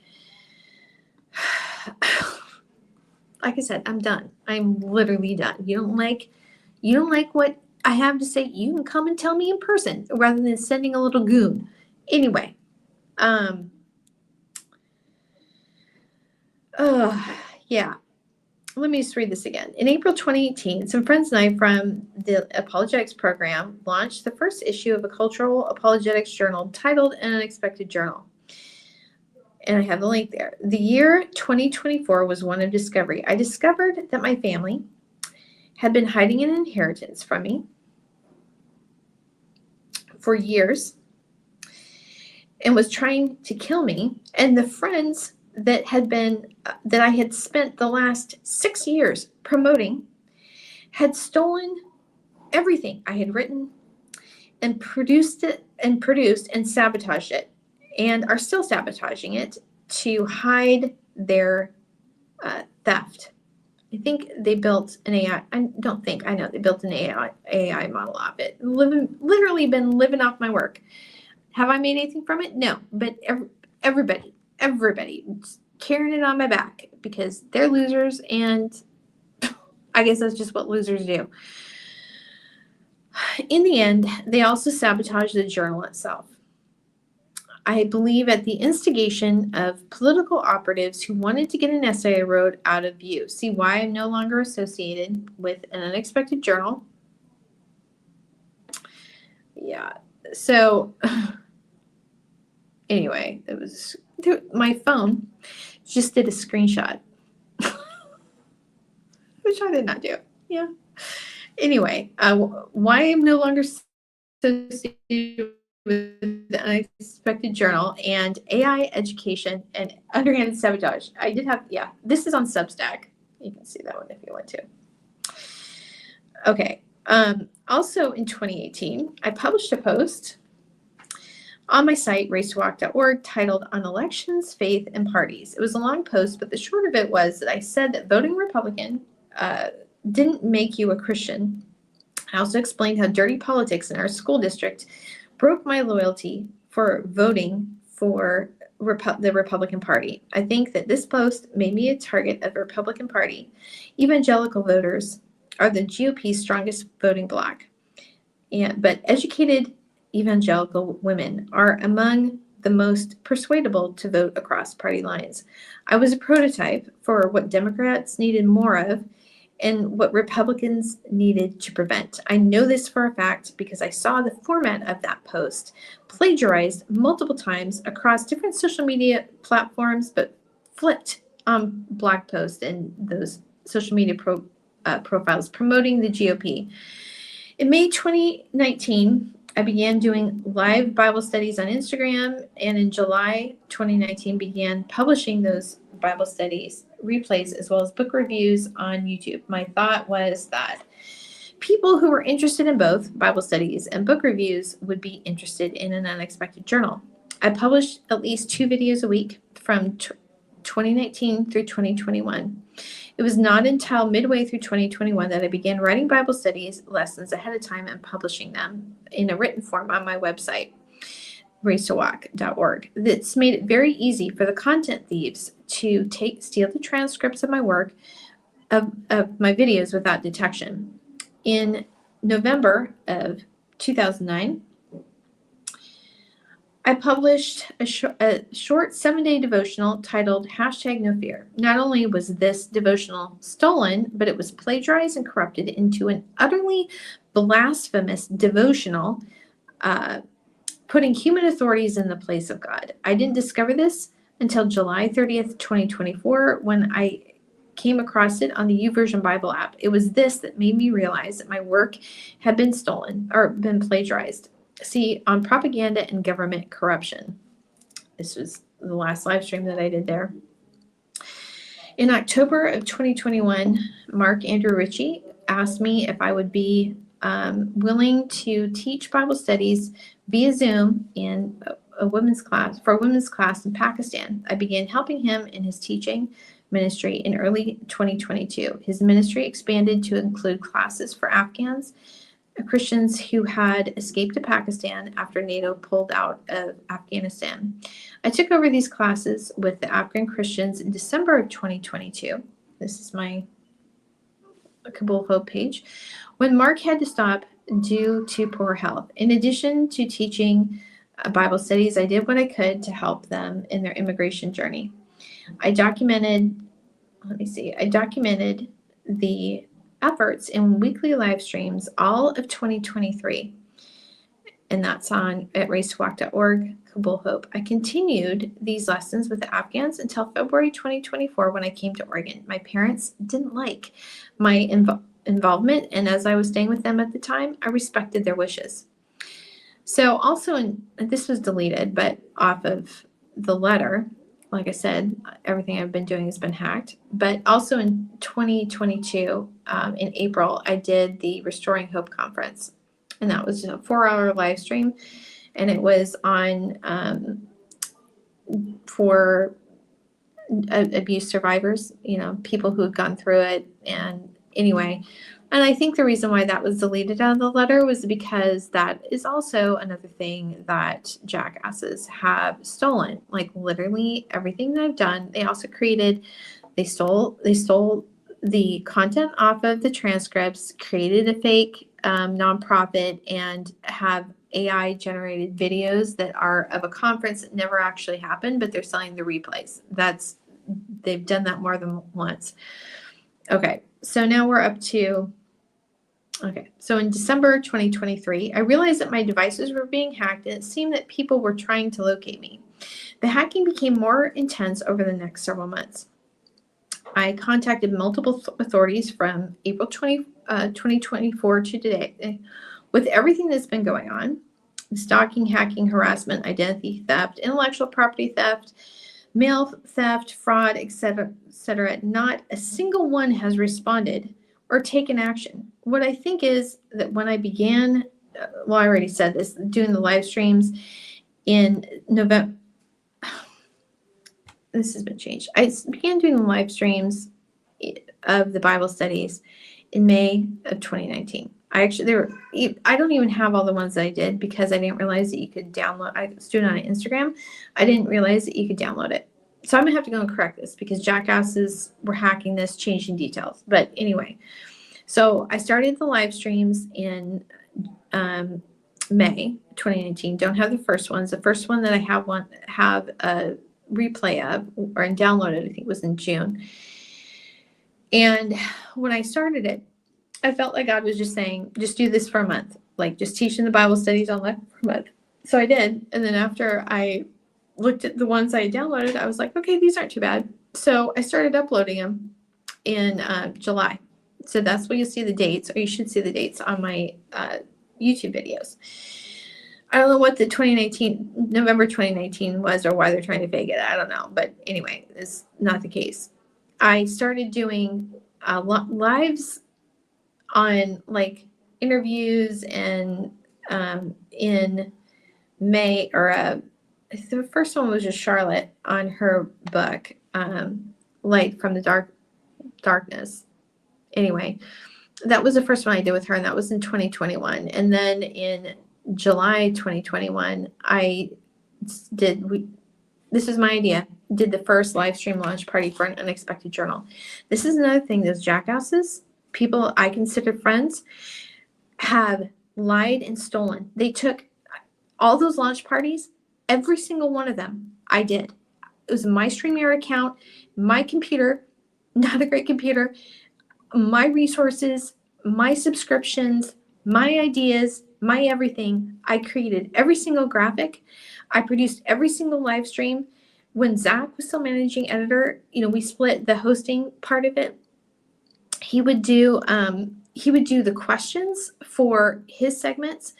Like I said, I'm done. I'm literally done. You don't like what I have to say, you can come and tell me in person rather than sending a little goon. Anyway, yeah. Let me just read this again. In April 2018, some friends and I from the apologetics program launched the first issue of a cultural apologetics journal titled An Unexpected Journal. And I have the link there. The year 2024 was one of discovery. I discovered that my family had been hiding an inheritance from me for years. and was trying to kill me. And the friends that I had spent the last 6 years promoting had stolen everything I had written and produced and sabotaged it, and are still sabotaging it to hide their theft. I think they built an AI. I don't think, I know they built an AI model of it. Literally been living off my work. Have I made anything from it? No, but everybody carrying it on my back because they're losers, and I guess that's just what losers do. In the end, they also sabotaged the journal itself. I believe at the instigation of political operatives who wanted to get an essay I wrote out of view. See why I'm no longer associated with an unexpected journal. Yeah. So anyway, it was my phone just did a screenshot, which I did not do. Yeah. Anyway, why I'm no longer associated with the unexpected journal and AI education and underhanded sabotage. I did have, yeah, this is on Substack. You can see that one if you want to. Okay. Also in 2018, I published a post on my site, racetowalk.org, titled On Elections, Faith, and Parties. It was a long post, but the short of it was that I said that voting Republican didn't make you a Christian. I also explained how dirty politics in our school district broke my loyalty for voting for the Republican Party. I think that this post made me a target of the Republican Party. Evangelical voters are the GOP's strongest voting bloc, but educated evangelical women are among the most persuadable to vote across party lines. I was a prototype for what Democrats needed more of and what Republicans needed to prevent. I know this for a fact because I saw the format of that post plagiarized multiple times across different social media platforms, but flipped on blog posts and those social media profiles promoting the GOP. In May 2019, I began doing live Bible studies on Instagram, and in July 2019 began publishing those Bible studies replays as well as book reviews on YouTube. My thought was that people who were interested in both Bible studies and book reviews would be interested in an unexpected journal. I published at least 2 videos a week from 2019 through 2021. It was not until midway through 2021 that I began writing Bible studies lessons ahead of time and publishing them in a written form on my website, racetowalk.org. This made it very easy for the content thieves to steal the transcripts of my work, of my videos without detection. In November of 2009, I published a short 7-day devotional titled #NoFear. Not only was this devotional stolen, but it was plagiarized and corrupted into an utterly blasphemous devotional, putting human authorities in the place of God. I didn't discover this until July 30th, 2024, when I came across it on the YouVersion Bible app. It was this that made me realize that my work had been stolen or been plagiarized. See, on propaganda and government corruption. This was the last live stream that I did there. In October of 2021, Mark Andrew Ritchie asked me if I would be willing to teach Bible studies via Zoom in a women's class in Pakistan. I began helping him in his teaching ministry in early 2022. His ministry expanded to include classes for Afghans, Christians who had escaped to Pakistan after NATO pulled out of Afghanistan. I took over these classes with the Afghan Christians in December of 2022. This is my Kabul Hope page. When Mark had to stop due to poor health. In addition to teaching Bible studies, I did what I could to help them in their immigration journey. I documented the efforts in weekly live streams all of 2023, and that's on at racetowalk.org, Kabul Hope. I continued these lessons with the Afghans until February 2024 when I came to Oregon. My parents didn't like my involvement, and as I was staying with them at the time, I respected their wishes. So also, this was deleted, but off of the letter, like I said, everything I've been doing has been hacked. But also in 2022, in April, I did the Restoring Hope Conference. And that was a 4-hour live stream. And it was on for abuse survivors, people who had gone through it. And anyway, and I think the reason why that was deleted out of the letter was because that is also another thing that jackasses have stolen. Like literally everything that I've done, they also they stole the content off of the transcripts, created a fake nonprofit, and have AI generated videos that are of a conference that never actually happened, but they're selling the replays. They've done that more than once. Okay, so now we're up to, so in December 2023, I realized that my devices were being hacked and it seemed that people were trying to locate me. The hacking became more intense over the next several months. I contacted multiple authorities from April 2024 to today. With everything that's been going on, stalking, hacking, harassment, identity theft, intellectual property theft, mail theft, fraud, etc., not a single one has responded or taken action. What I think is that when I began, well, I already said this, doing the live streams in November, this has been changed. I began doing the live streams of the Bible studies in May of 2019. I don't even have all the ones that I did because I didn't realize that you could download. I was doing it on Instagram. I didn't realize that you could download it. So I'm gonna have to go and correct this because jackasses were hacking this, changing details. But anyway, so I started the live streams in May 2019. Don't have the first ones. The first one that I have a replay of or downloaded, I think, was in June. And when I started it, I felt like God was just saying, just do this for a month, like just teaching the Bible studies online for a month. So I did. And then after I looked at the ones I downloaded, I was like, okay, these aren't too bad. So I started uploading them in July. So that's where you see the dates, or you should see the dates on my YouTube videos. I don't know what the November 2019 was or why they're trying to fake it. I don't know. But anyway, it's not the case. I started doing lives on like interviews and in May, or the first one was just Charlotte on her book, Light from the Darkness. Anyway, that was the first one I did with her, and that was in 2021. And then in July 2021, this is my idea, did the first live stream launch party for an unexpected journal. This is another thing, those jackasses, people I consider friends, have lied and stolen. They took all those launch parties, every single one of them I did. It was my StreamYard account, my computer, not a great computer, my resources, my subscriptions, my ideas, my everything. I created every single graphic. I produced every single live stream. When Zach was still managing editor, we split the hosting part of it. He would do the questions for his segments,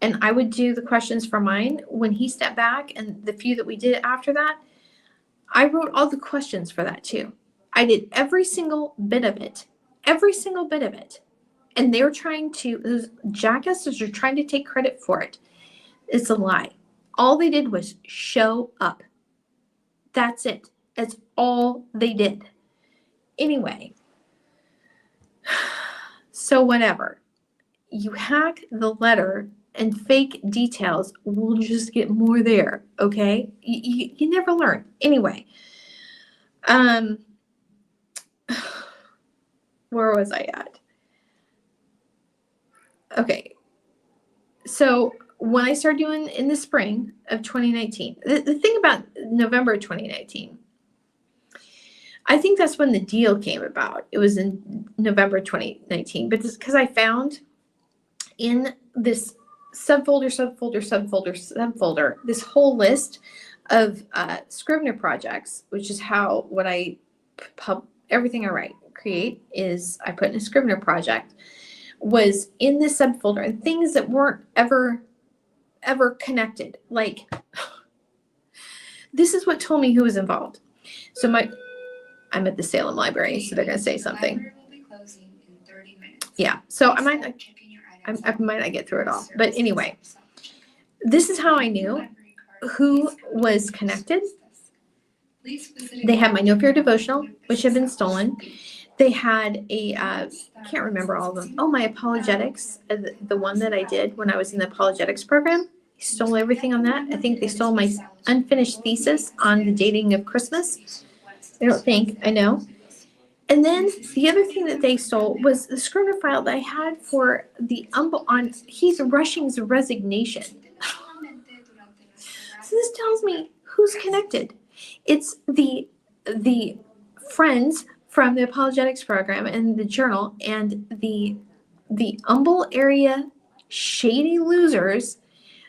and I would do the questions for mine. When he stepped back, and the few that we did after that, I wrote all the questions for that too. I did every single bit of it. And those jackasses are trying to take credit for it. It's a lie. All they did was show up. That's it. That's all they did. Anyway, so whatever. You hack the letter and fake details, we'll just get more there, okay? You never learn. Anyway, where was I at? Okay, so when I started doing in the spring of 2019, the thing about November 2019, I think that's when the deal came about. It was in November 2019, but it's because I found in this subfolder, this whole list of Scrivener projects, which is what I everything I create is I put in a Scrivener project, was in this subfolder, and things that weren't ever ever connected. Like, this is what told me who was involved. So I'm at the Salem Library, so they're going to say something. The library will be closing in 30 minutes. Yeah, so I Please might start not, checking your items I might not get through it all. service But anyway, this is how I knew who was connected. They had my No Fear devotional, which had been stolen. They had a, can't remember all of them. Oh, my apologetics, the one that I did when I was in the apologetics program. They stole everything on that. I think they stole my unfinished thesis on the dating of Christmas. I don't think, I know. And then the other thing that they stole was the Scrivener file that I had for the on Heath Rushing's resignation. So this tells me who's connected. It's the friends from the apologetics program and the journal and the Humble area shady losers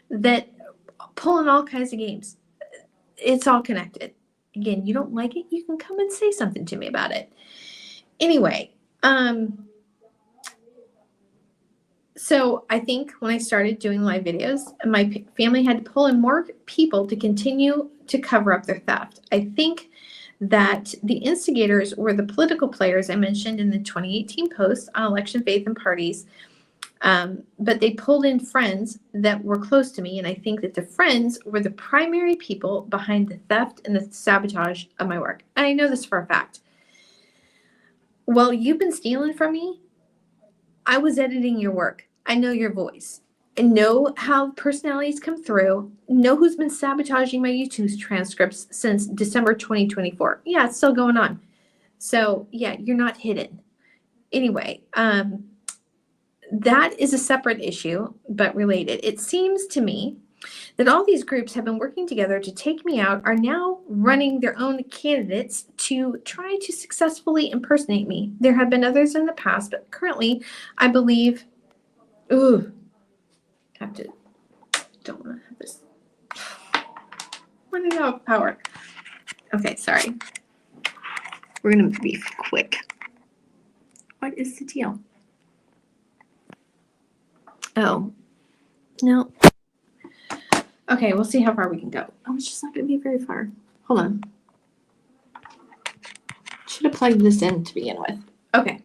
that pull in all kinds of games. It's all connected. Again, you don't like it, you can come and say something to me about it. Anyway, so I think when I started doing live videos, my family had to pull in more people to continue to cover up their theft. I think that the instigators were the political players I mentioned in the 2018 post on election, faith, and parties. But they pulled in friends that were close to me, and I think that the friends were the primary people behind the theft and the sabotage of my work. And I know this for a fact. Well, you've been stealing from me. I was editing your work. I know your voice. I know how personalities come through. Know who's been sabotaging my YouTube transcripts since December 2024. Yeah, it's still going on. So yeah, you're not hidden. Anyway, that is a separate issue, but related. It seems to me that all these groups have been working together to take me out, are now running their own candidates to try to successfully impersonate me. There have been others in the past, but currently I believe, don't want to have this. Running out of power. Okay, sorry. We're going to be quick. What is the deal? Oh, no. Okay, we'll see how far we can go. Oh, it's just not going to be very far. Hold on. Should have plugged this in to begin with. Okay.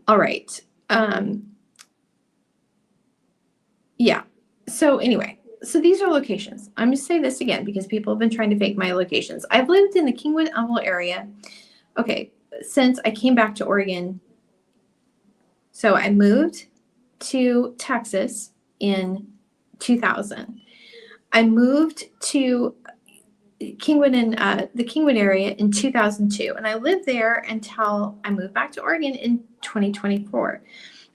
All right. Yeah. So anyway, so these are locations. I'm going to say this again because people have been trying to fake my locations. I've lived in the Kingwood-Humble area, okay, since I came back to Oregon. So I moved to Texas in 2000. I moved to Kingwood and the Kingwood area in 2002, and I lived there until I moved back to Oregon in 2024.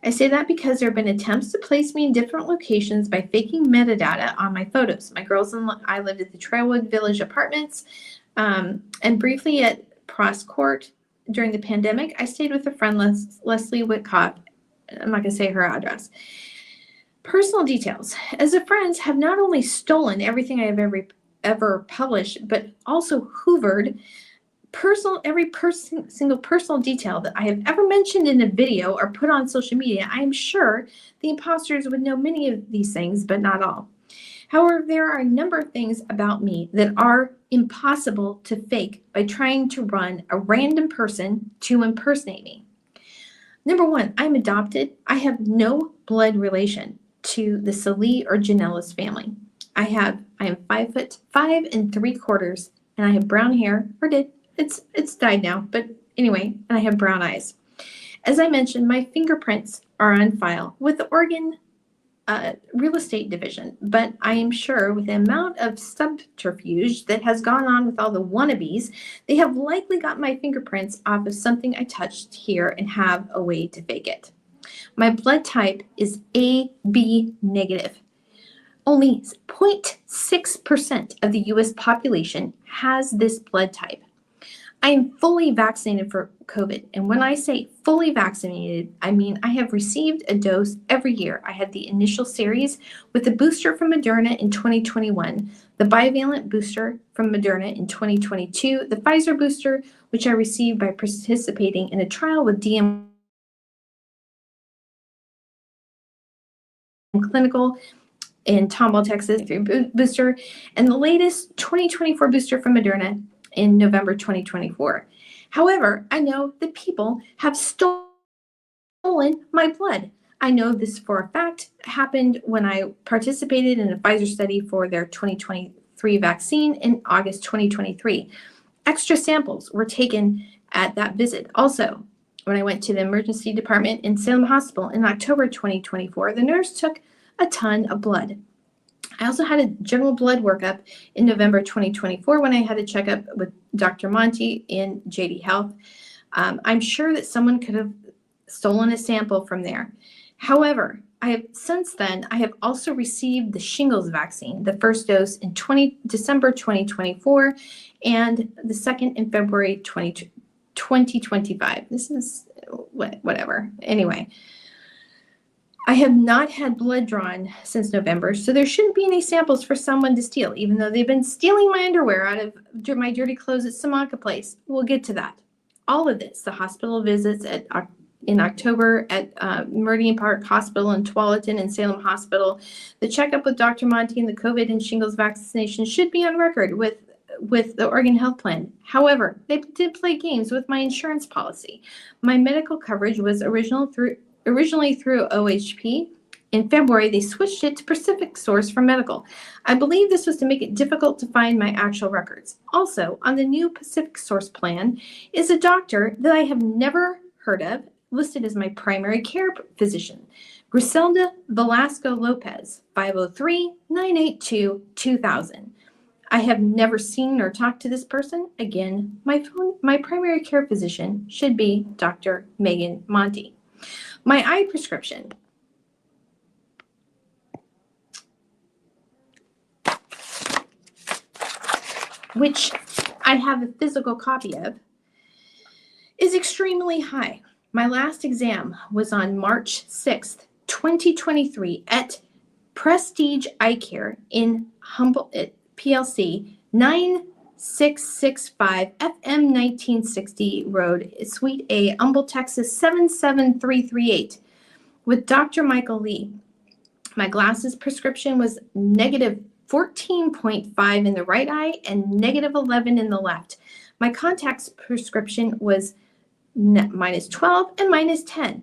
I say that because there have been attempts to place me in different locations by faking metadata on my photos. My girls and I lived at the Trailwood Village Apartments, and briefly at Pross Court during the pandemic. I stayed with a friend, Leslie Whitcott. I'm not going to say her address. Personal details. As the friends have not only stolen everything I have ever published, but also hoovered every single personal detail that I have ever mentioned in a video or put on social media. I am sure the imposters would know many of these things, but not all. However, there are a number of things about me that are impossible to fake by trying to run a random person to impersonate me. Number one, I'm adopted. I have no blood relation to the Salee or Janellis family. I am 5'5" and 3/4, and I have brown hair, or did. It's dyed now, but anyway, and I have brown eyes. As I mentioned, my fingerprints are on file with the Oregon Real Estate Division, but I am sure with the amount of subterfuge that has gone on with all the wannabes, they have likely got my fingerprints off of something I touched here and have a way to fake it. My blood type is AB negative. Only 0.6% of the U.S. population has this blood type. I am fully vaccinated for COVID. And when I say fully vaccinated, I mean I have received a dose every year. I had the initial series with the booster from Moderna in 2021, the bivalent booster from Moderna in 2022, the Pfizer booster, which I received by participating in a trial with DM clinical in Tomball, Texas, booster, and the latest 2024 booster from Moderna in November 2024. However, I know that people have stolen my blood. I know this for a fact happened when I participated in a Pfizer study for their 2023 vaccine in August 2023. Extra samples were taken at that visit. Also, when I went to the emergency department in Salem Hospital in October 2024, the nurse took a ton of blood. I also had a general blood workup in November 2024 when I had a checkup with Dr. Monty in JD Health. I'm sure that someone could have stolen a sample from there. However, since then, I have also received the shingles vaccine, the first dose in December 2024 and the second in February 2025. This is whatever. Anyway, I have not had blood drawn since November, so there shouldn't be any samples for someone to steal, even though they've been stealing my underwear out of my dirty clothes at Samanka Place. We'll get to that. All of this, the hospital visits in October at Meridian Park Hospital in Tualatin and Salem Hospital, the checkup with Dr. Monty and the COVID and shingles vaccination should be on record with the Oregon Health Plan. However, they did play games with my insurance policy. My medical coverage was originally through OHP. In February, they switched it to Pacific Source for medical. I believe this was to make it difficult to find my actual records. Also, on the new Pacific Source plan is a doctor that I have never heard of, listed as my primary care physician, Griselda Velasco Lopez, 503-982-2000. I have never seen or talked to this person. Again, my primary care physician should be Dr. Megan Monty. My eye prescription. Which I have a physical copy of, is extremely high. My last exam was on March 6th, 2023 at Prestige Eye Care in Humboldt, PLC, 9665 FM 1960 Road, Suite A, Humboldt, Texas, 77338 with Dr. Michael Lee. My glasses prescription was negative 14.5 in the right eye and negative 11 in the left. My contacts prescription was minus 12 and minus 10.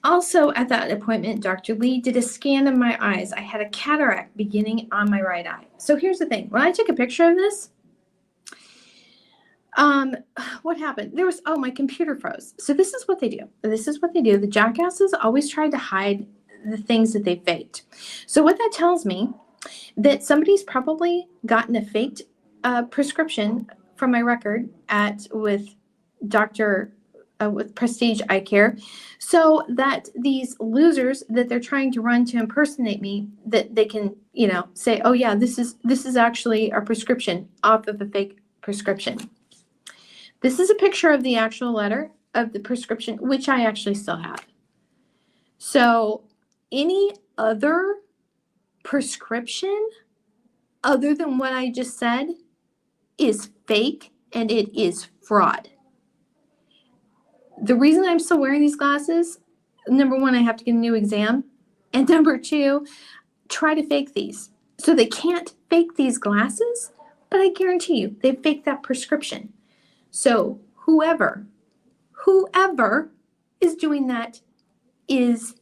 Also at that appointment, Dr. Lee did a scan of my eyes. I had a cataract beginning on my right eye. So here's the thing. When I took a picture of this, what happened? My computer froze. So this is what they do. The jackasses always tried to hide the things that they faked. So what that tells me that somebody's probably gotten a faked prescription from my record with Prestige Eye Care, so that these losers that they're trying to run to impersonate me, that they can, say, oh yeah, this is actually our prescription off of a fake prescription. This is a picture of the actual letter of the prescription, which I actually still have. So any other prescription other than what I just said is fake and it is fraud. The reason I'm still wearing these glasses, number one, I have to get a new exam. And number two, try to fake these. So they can't fake these glasses, but I guarantee you they faked that prescription. So whoever is doing that is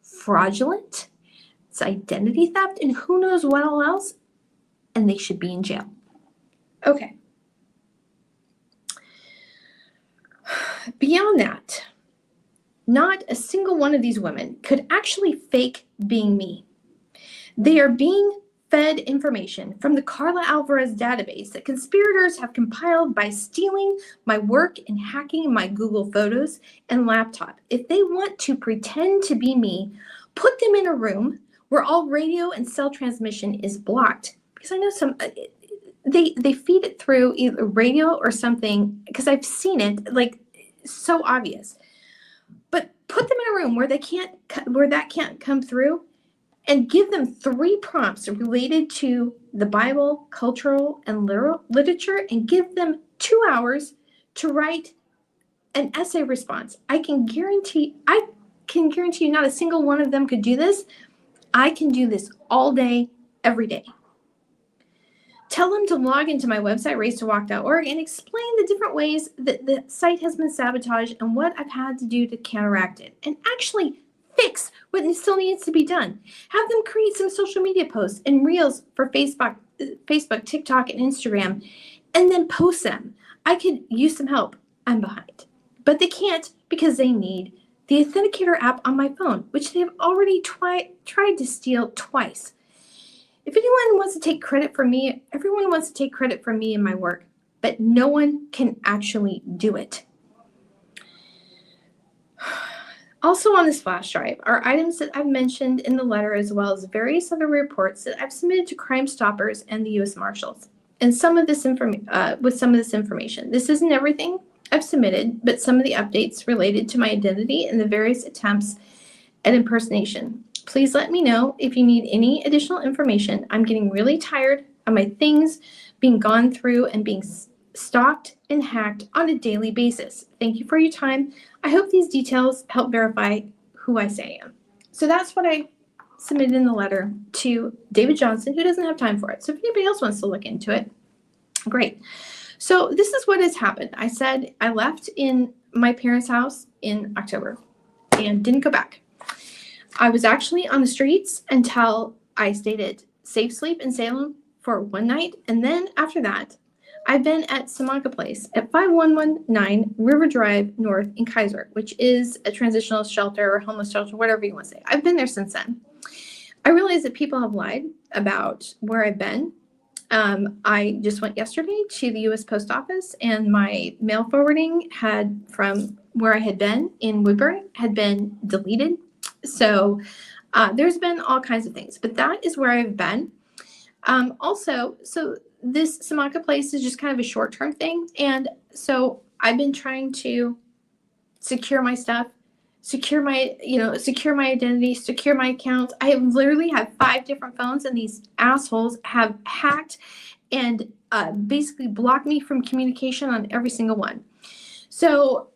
fraudulent, it's identity theft, and who knows what all else, and they should be in jail. Okay. Beyond that, not a single one of these women could actually fake being me. They are being fed information from the Carla Alvarez database that conspirators have compiled by stealing my work and hacking my Google Photos and laptop. If they want to pretend to be me, put them in a room where all radio and cell transmission is blocked. Because I know they feed it through either radio or something, because I've seen it, like, so obvious. But put them in a room where that can't come through, and give them 3 prompts related to the Bible, cultural, and literature, and give them 2 hours to write an essay response. I can guarantee can guarantee you not a single one of them could do this. I can do this all day, every day. Tell them to log into my website, racetowalk.org, and explain the different ways that the site has been sabotaged and what I've had to do to counteract it, and actually fix what still needs to be done. Have them create some social media posts and reels for Facebook, TikTok, and Instagram, and then post them. I could use some help. I'm behind. But they can't because they need the Authenticator app on my phone, which they have already tried to steal twice. If anyone wants to take credit for me, everyone wants to take credit for me and my work, but no one can actually do it. Also on this flash drive are items that I've mentioned in the letter, as well as various other reports that I've submitted to Crime Stoppers and the U.S. Marshals. And some of this information. This isn't everything I've submitted, but some of the updates related to my identity and the various attempts at impersonation. Please let me know if you need any additional information. I'm getting really tired of my things being gone through and being stalked and hacked on a daily basis. Thank you for your time. I hope these details help verify who I say I am. So that's what I submitted in the letter to David Johnson, who doesn't have time for it. So if anybody else wants to look into it, great. So this is what has happened. I said I left in my parents' house in October and didn't go back. I was actually on the streets until I stayed at Safe Sleep in Salem for one night. And then after that, I've been at Samanka Place at 5119 River Drive North in Kaiser, which is a transitional shelter or homeless shelter, whatever you want to say. I've been there since then. I realize that people have lied about where I've been. I just went yesterday to the U.S. Post Office, and my mail forwarding had from where I had been in Woodbury had been deleted. So there's been all kinds of things, but that is where I've been. Also, so this Samanka Place is just kind of a short-term thing. And so I've been trying to secure my stuff, secure my identity, secure my accounts. I have literally had 5 different phones, and these assholes have hacked and basically blocked me from communication on every single one. So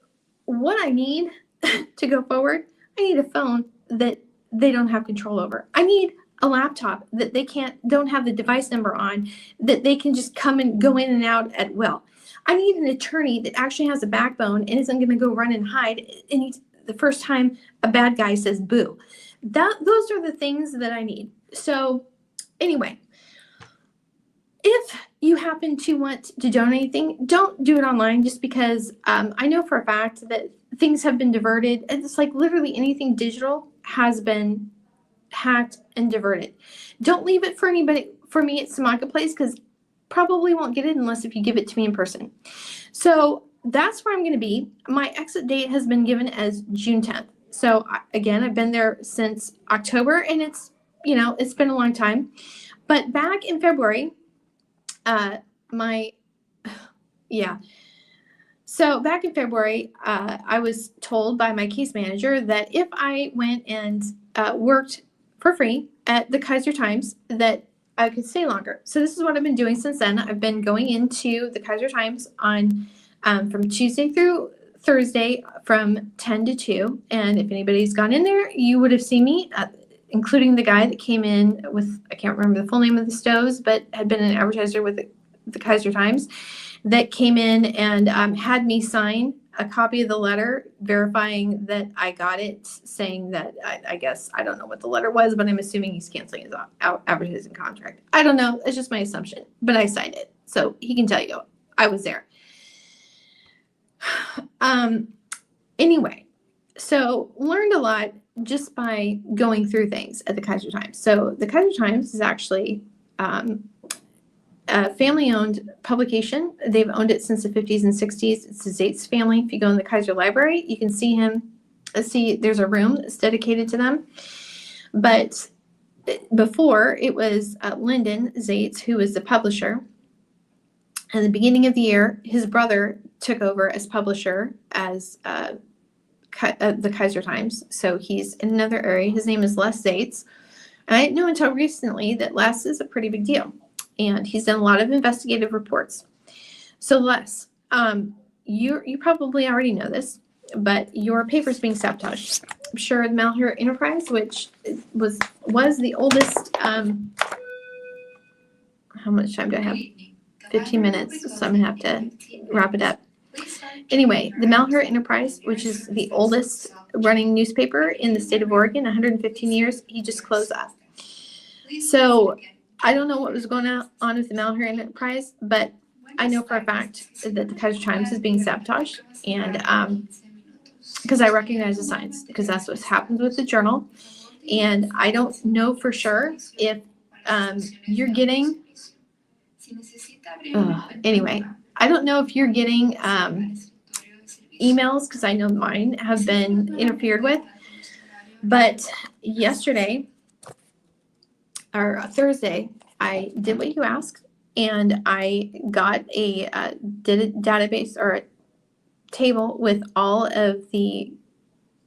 what I need to go forward, I need a phone that they don't have control over. I need a laptop that they don't have the device number on, that they can just come and go in and out at will. I need an attorney that actually has a backbone and isn't going to go run and hide the first time a bad guy says boo. Those are the things that I need. So anyway, if you happen to want to donate anything, don't do it online, just because I know for a fact that things have been diverted. It's like literally anything digital has been hacked and diverted. Don't leave it for anybody. For me, it's Samanka Place, because probably won't get it unless if you give it to me in person. So that's where I'm going to be. My exit date has been given as June 10th. So again, I've been there since October, and it's been a long time. But back in February, So back in February, I was told by my case manager that if I went and worked for free at the Kaiser Times, that I could stay longer. So this is what I've been doing since then. I've been going into the Kaiser Times on from Tuesday through Thursday from 10 to 2. And if anybody's gone in there, you would have seen me, including the guy that came in with, I can't remember the full name of the stoves, but had been an advertiser with the Kaiser Times, that came in and had me sign a copy of the letter verifying that I got it, saying that I guess, I don't know what the letter was, but I'm assuming he's canceling his advertising contract. I don't know. It's just my assumption, but I signed it. So he can tell you I was there. Anyway, so learned a lot just by going through things at the Kaiser Times. So the Kaiser Times is actually a family-owned publication. They've owned it since the 50s and 60s. It's the Zaitz family. If you go in the Kaiser Library, you can see there's a room that's dedicated to them. But before, it was Lyndon Zaitz, who was the publisher. At the beginning of the year, his brother took over as publisher as the Kaiser Times. So he's in another area. His name is Les Zaitz. And I didn't know until recently that Les is a pretty big deal. And he's done a lot of investigative reports. So Les, you probably already know this. but your paper's being sabotaged. I'm sure the Malheur Enterprise, which was the oldest, how much time do I have? 15 minutes, so I'm gonna have to wrap it up. Anyway, the Malheur Enterprise, which is the oldest running newspaper in the state of Oregon, 115 years, he just closed up. So I don't know what was going on with the Malheur Enterprise, but I know for a fact that the Kaiser Times is being sabotaged, and because I recognize the signs, because that's what's happened with the Journal, and I don't know for sure if you're getting. Anyway, I don't know if you're getting emails, because I know mine have been interfered with, but yesterday or Thursday, I did what you asked, and I got did a database or a table with all of the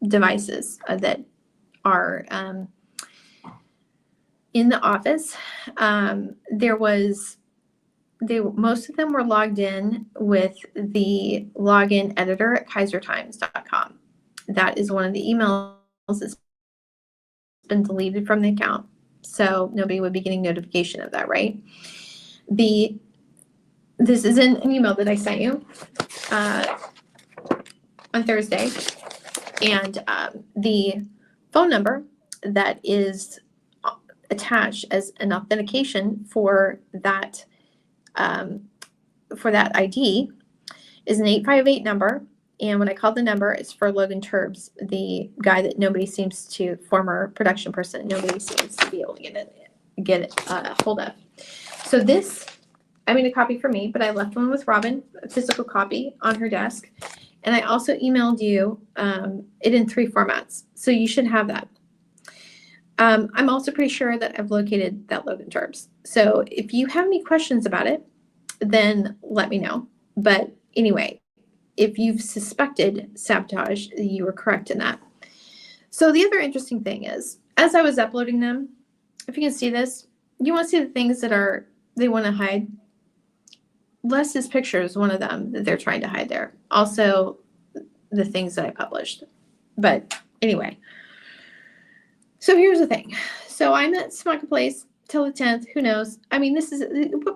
devices that are in the office. Most of them were logged in with the login editor at kaisertimes.com. That is one of the emails that's been deleted from the account. So nobody would be getting notification of that, right? This is an email that I sent you on Thursday. And the phone number that is attached as an authentication for that ID is an 858 number. And when I called the number, it's for Logan Turbs, the guy that former production person, nobody seems to be able to get it hold of. So this, I made a copy for me, but I left one with Robin, a physical copy on her desk. And I also emailed you it in 3 formats. So you should have that. I'm also pretty sure that I've located that Logan Turbs. So if you have any questions about it, then let me know. But anyway, if you've suspected sabotage, you were correct in that. So the other interesting thing is, as I was uploading them, if you can see this, you want to see the things that they want to hide. Les's picture is one of them that they're trying to hide there. Also, the things that I published. But anyway, so here's the thing. So I'm at Smaka Place till the 10th. Who knows? I mean, this is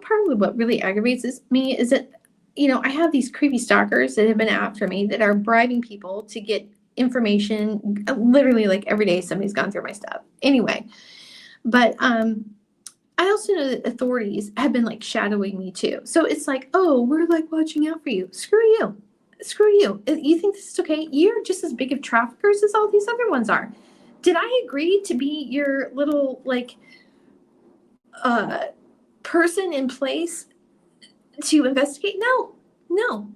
probably what really aggravates me is that, I have these creepy stalkers that have been after me that are bribing people to get information. Literally, like every day, somebody's gone through my stuff. Anyway, but I also know that authorities have been like shadowing me too. So it's like, oh, we're like watching out for you. Screw you. Screw you. You think this is okay? You're just as big of traffickers as all these other ones are. Did I agree to be your little person in place to investigate? No. No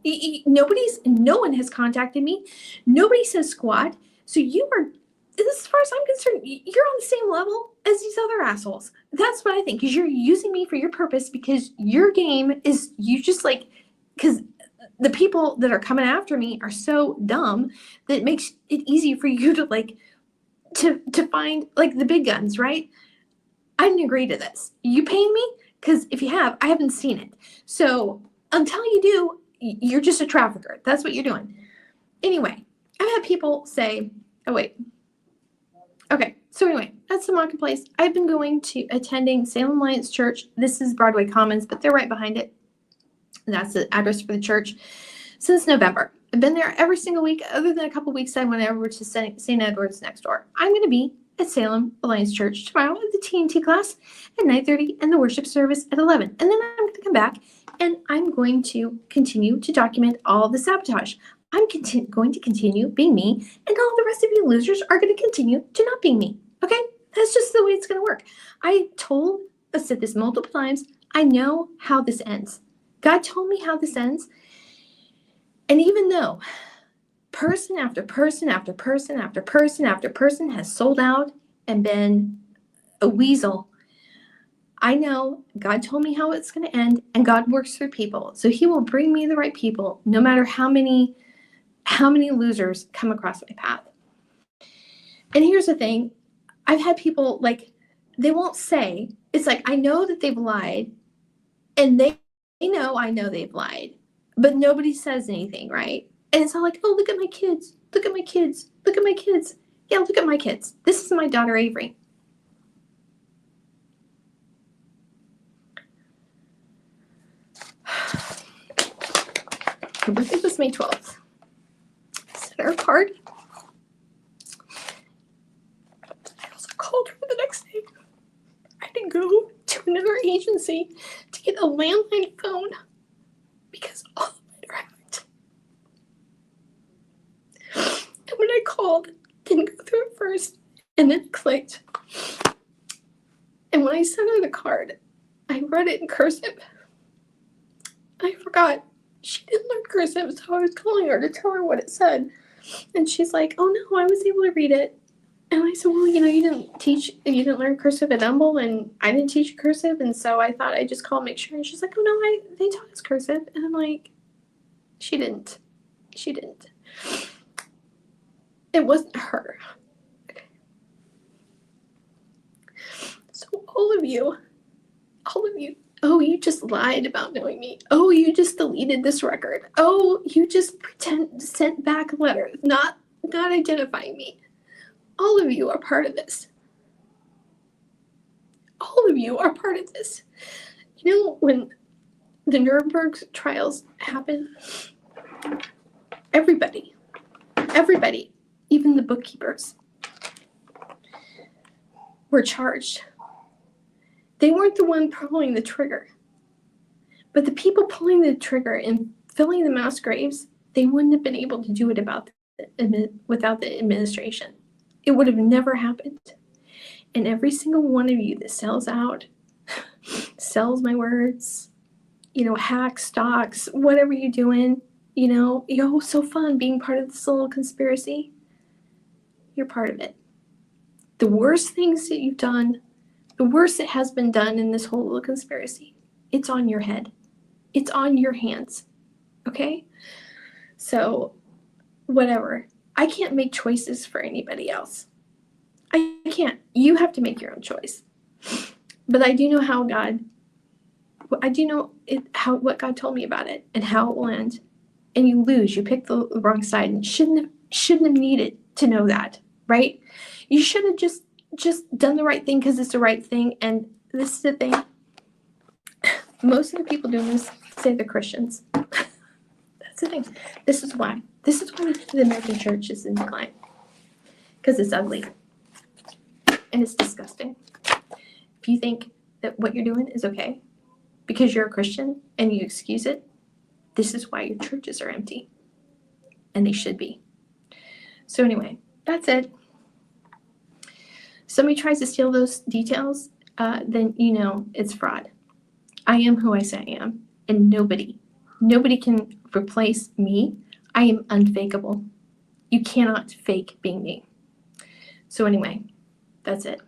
one has contacted me. Nobody says squat. So you are, as far as I'm concerned, you're on the same level as these other assholes. That's what I think, because you're using me for your purpose, because your game is, because the people that are coming after me are so dumb that it makes it easy for you to to find the big guns, right? I didn't agree to this. You paying me? Because if you have, I haven't seen it. So until you do, you're just a trafficker. That's what you're doing. Anyway, I've had people say, oh, wait. Okay. So anyway, that's the marketplace. I've been attending Salem Alliance Church. This is Broadway Commons, but they're right behind it. And that's the address for the church since November. I've been there every single week, other than a couple weeks I went over to St. Edward's next door. I'm going to be at Salem Alliance Church tomorrow at the TNT class at 9:30 and the worship service at 11. And then I'm going to come back and I'm going to continue to document all the sabotage. I'm going to continue being me, and all the rest of you losers are going to continue to not being me. Okay? That's just the way it's going to work. I said this multiple times. I know how this ends. God told me how this ends. And even though person after person after person after person after person has sold out and been a weasel, I know God told me how it's going to end, and God works through people. So he will bring me the right people, no matter how many losers come across my path. And here's the thing. I've had people they won't say, it's like, I know that they've lied, and they know I know they've lied, but nobody says anything, right? And it's all like, oh, look at my kids. Look at my kids. Look at my kids. Yeah, look at my kids. This is my daughter, Avery. Her birthday was May 12th. I sent her a card. I also called her the next day. I had to go to another agency to get a landline phone because all of it wrecked. And when I called, it didn't go through at first, and then it clicked. And when I sent her the card, I wrote it in cursive. I forgot. She didn't learn cursive, so I was calling her to tell her what it said. And she's like, oh no, I was able to read it. And I said, well, you didn't learn cursive at Humble, and I didn't teach you cursive, and so I thought I'd just call and make sure. And she's like, oh no, they taught us cursive. And I'm like, she didn't. She didn't. It wasn't her. Okay. So all of you, oh, you just lied about knowing me. Oh, you just deleted this record. Oh, you just sent back letters, not identifying me. All of you are part of this. All of you are part of this. You know, when the Nuremberg trials happened, everybody, even the bookkeepers, were charged. They weren't the one pulling the trigger. But the people pulling the trigger and filling the mass graves, they wouldn't have been able to do it without the administration. It would have never happened. And every single one of you that sells out, sells my words, hacks, stocks, whatever you're doing, so fun being part of this little conspiracy. You're part of it. The worst things that you've done, the worst that has been done in this whole little conspiracy, it's on your head. It's on your hands. Okay? So, whatever. I can't make choices for anybody else. I can't. You have to make your own choice. But I do know what God told me about it and how it will end. And you lose. You pick the wrong side and shouldn't have needed to know that, right? You should have just done the right thing because it's the right thing. And this is the thing. Most of the people doing this say they're Christians. That's the thing. This is why the American church is in decline. Because it's ugly. And it's disgusting. If you think that what you're doing is okay because you're a Christian and you excuse it, this is why your churches are empty. And they should be. So anyway, that's it. Somebody tries to steal those details, then it's fraud. I am who I say I am. And nobody can replace me. I am unfakeable. You cannot fake being me. So anyway, that's it.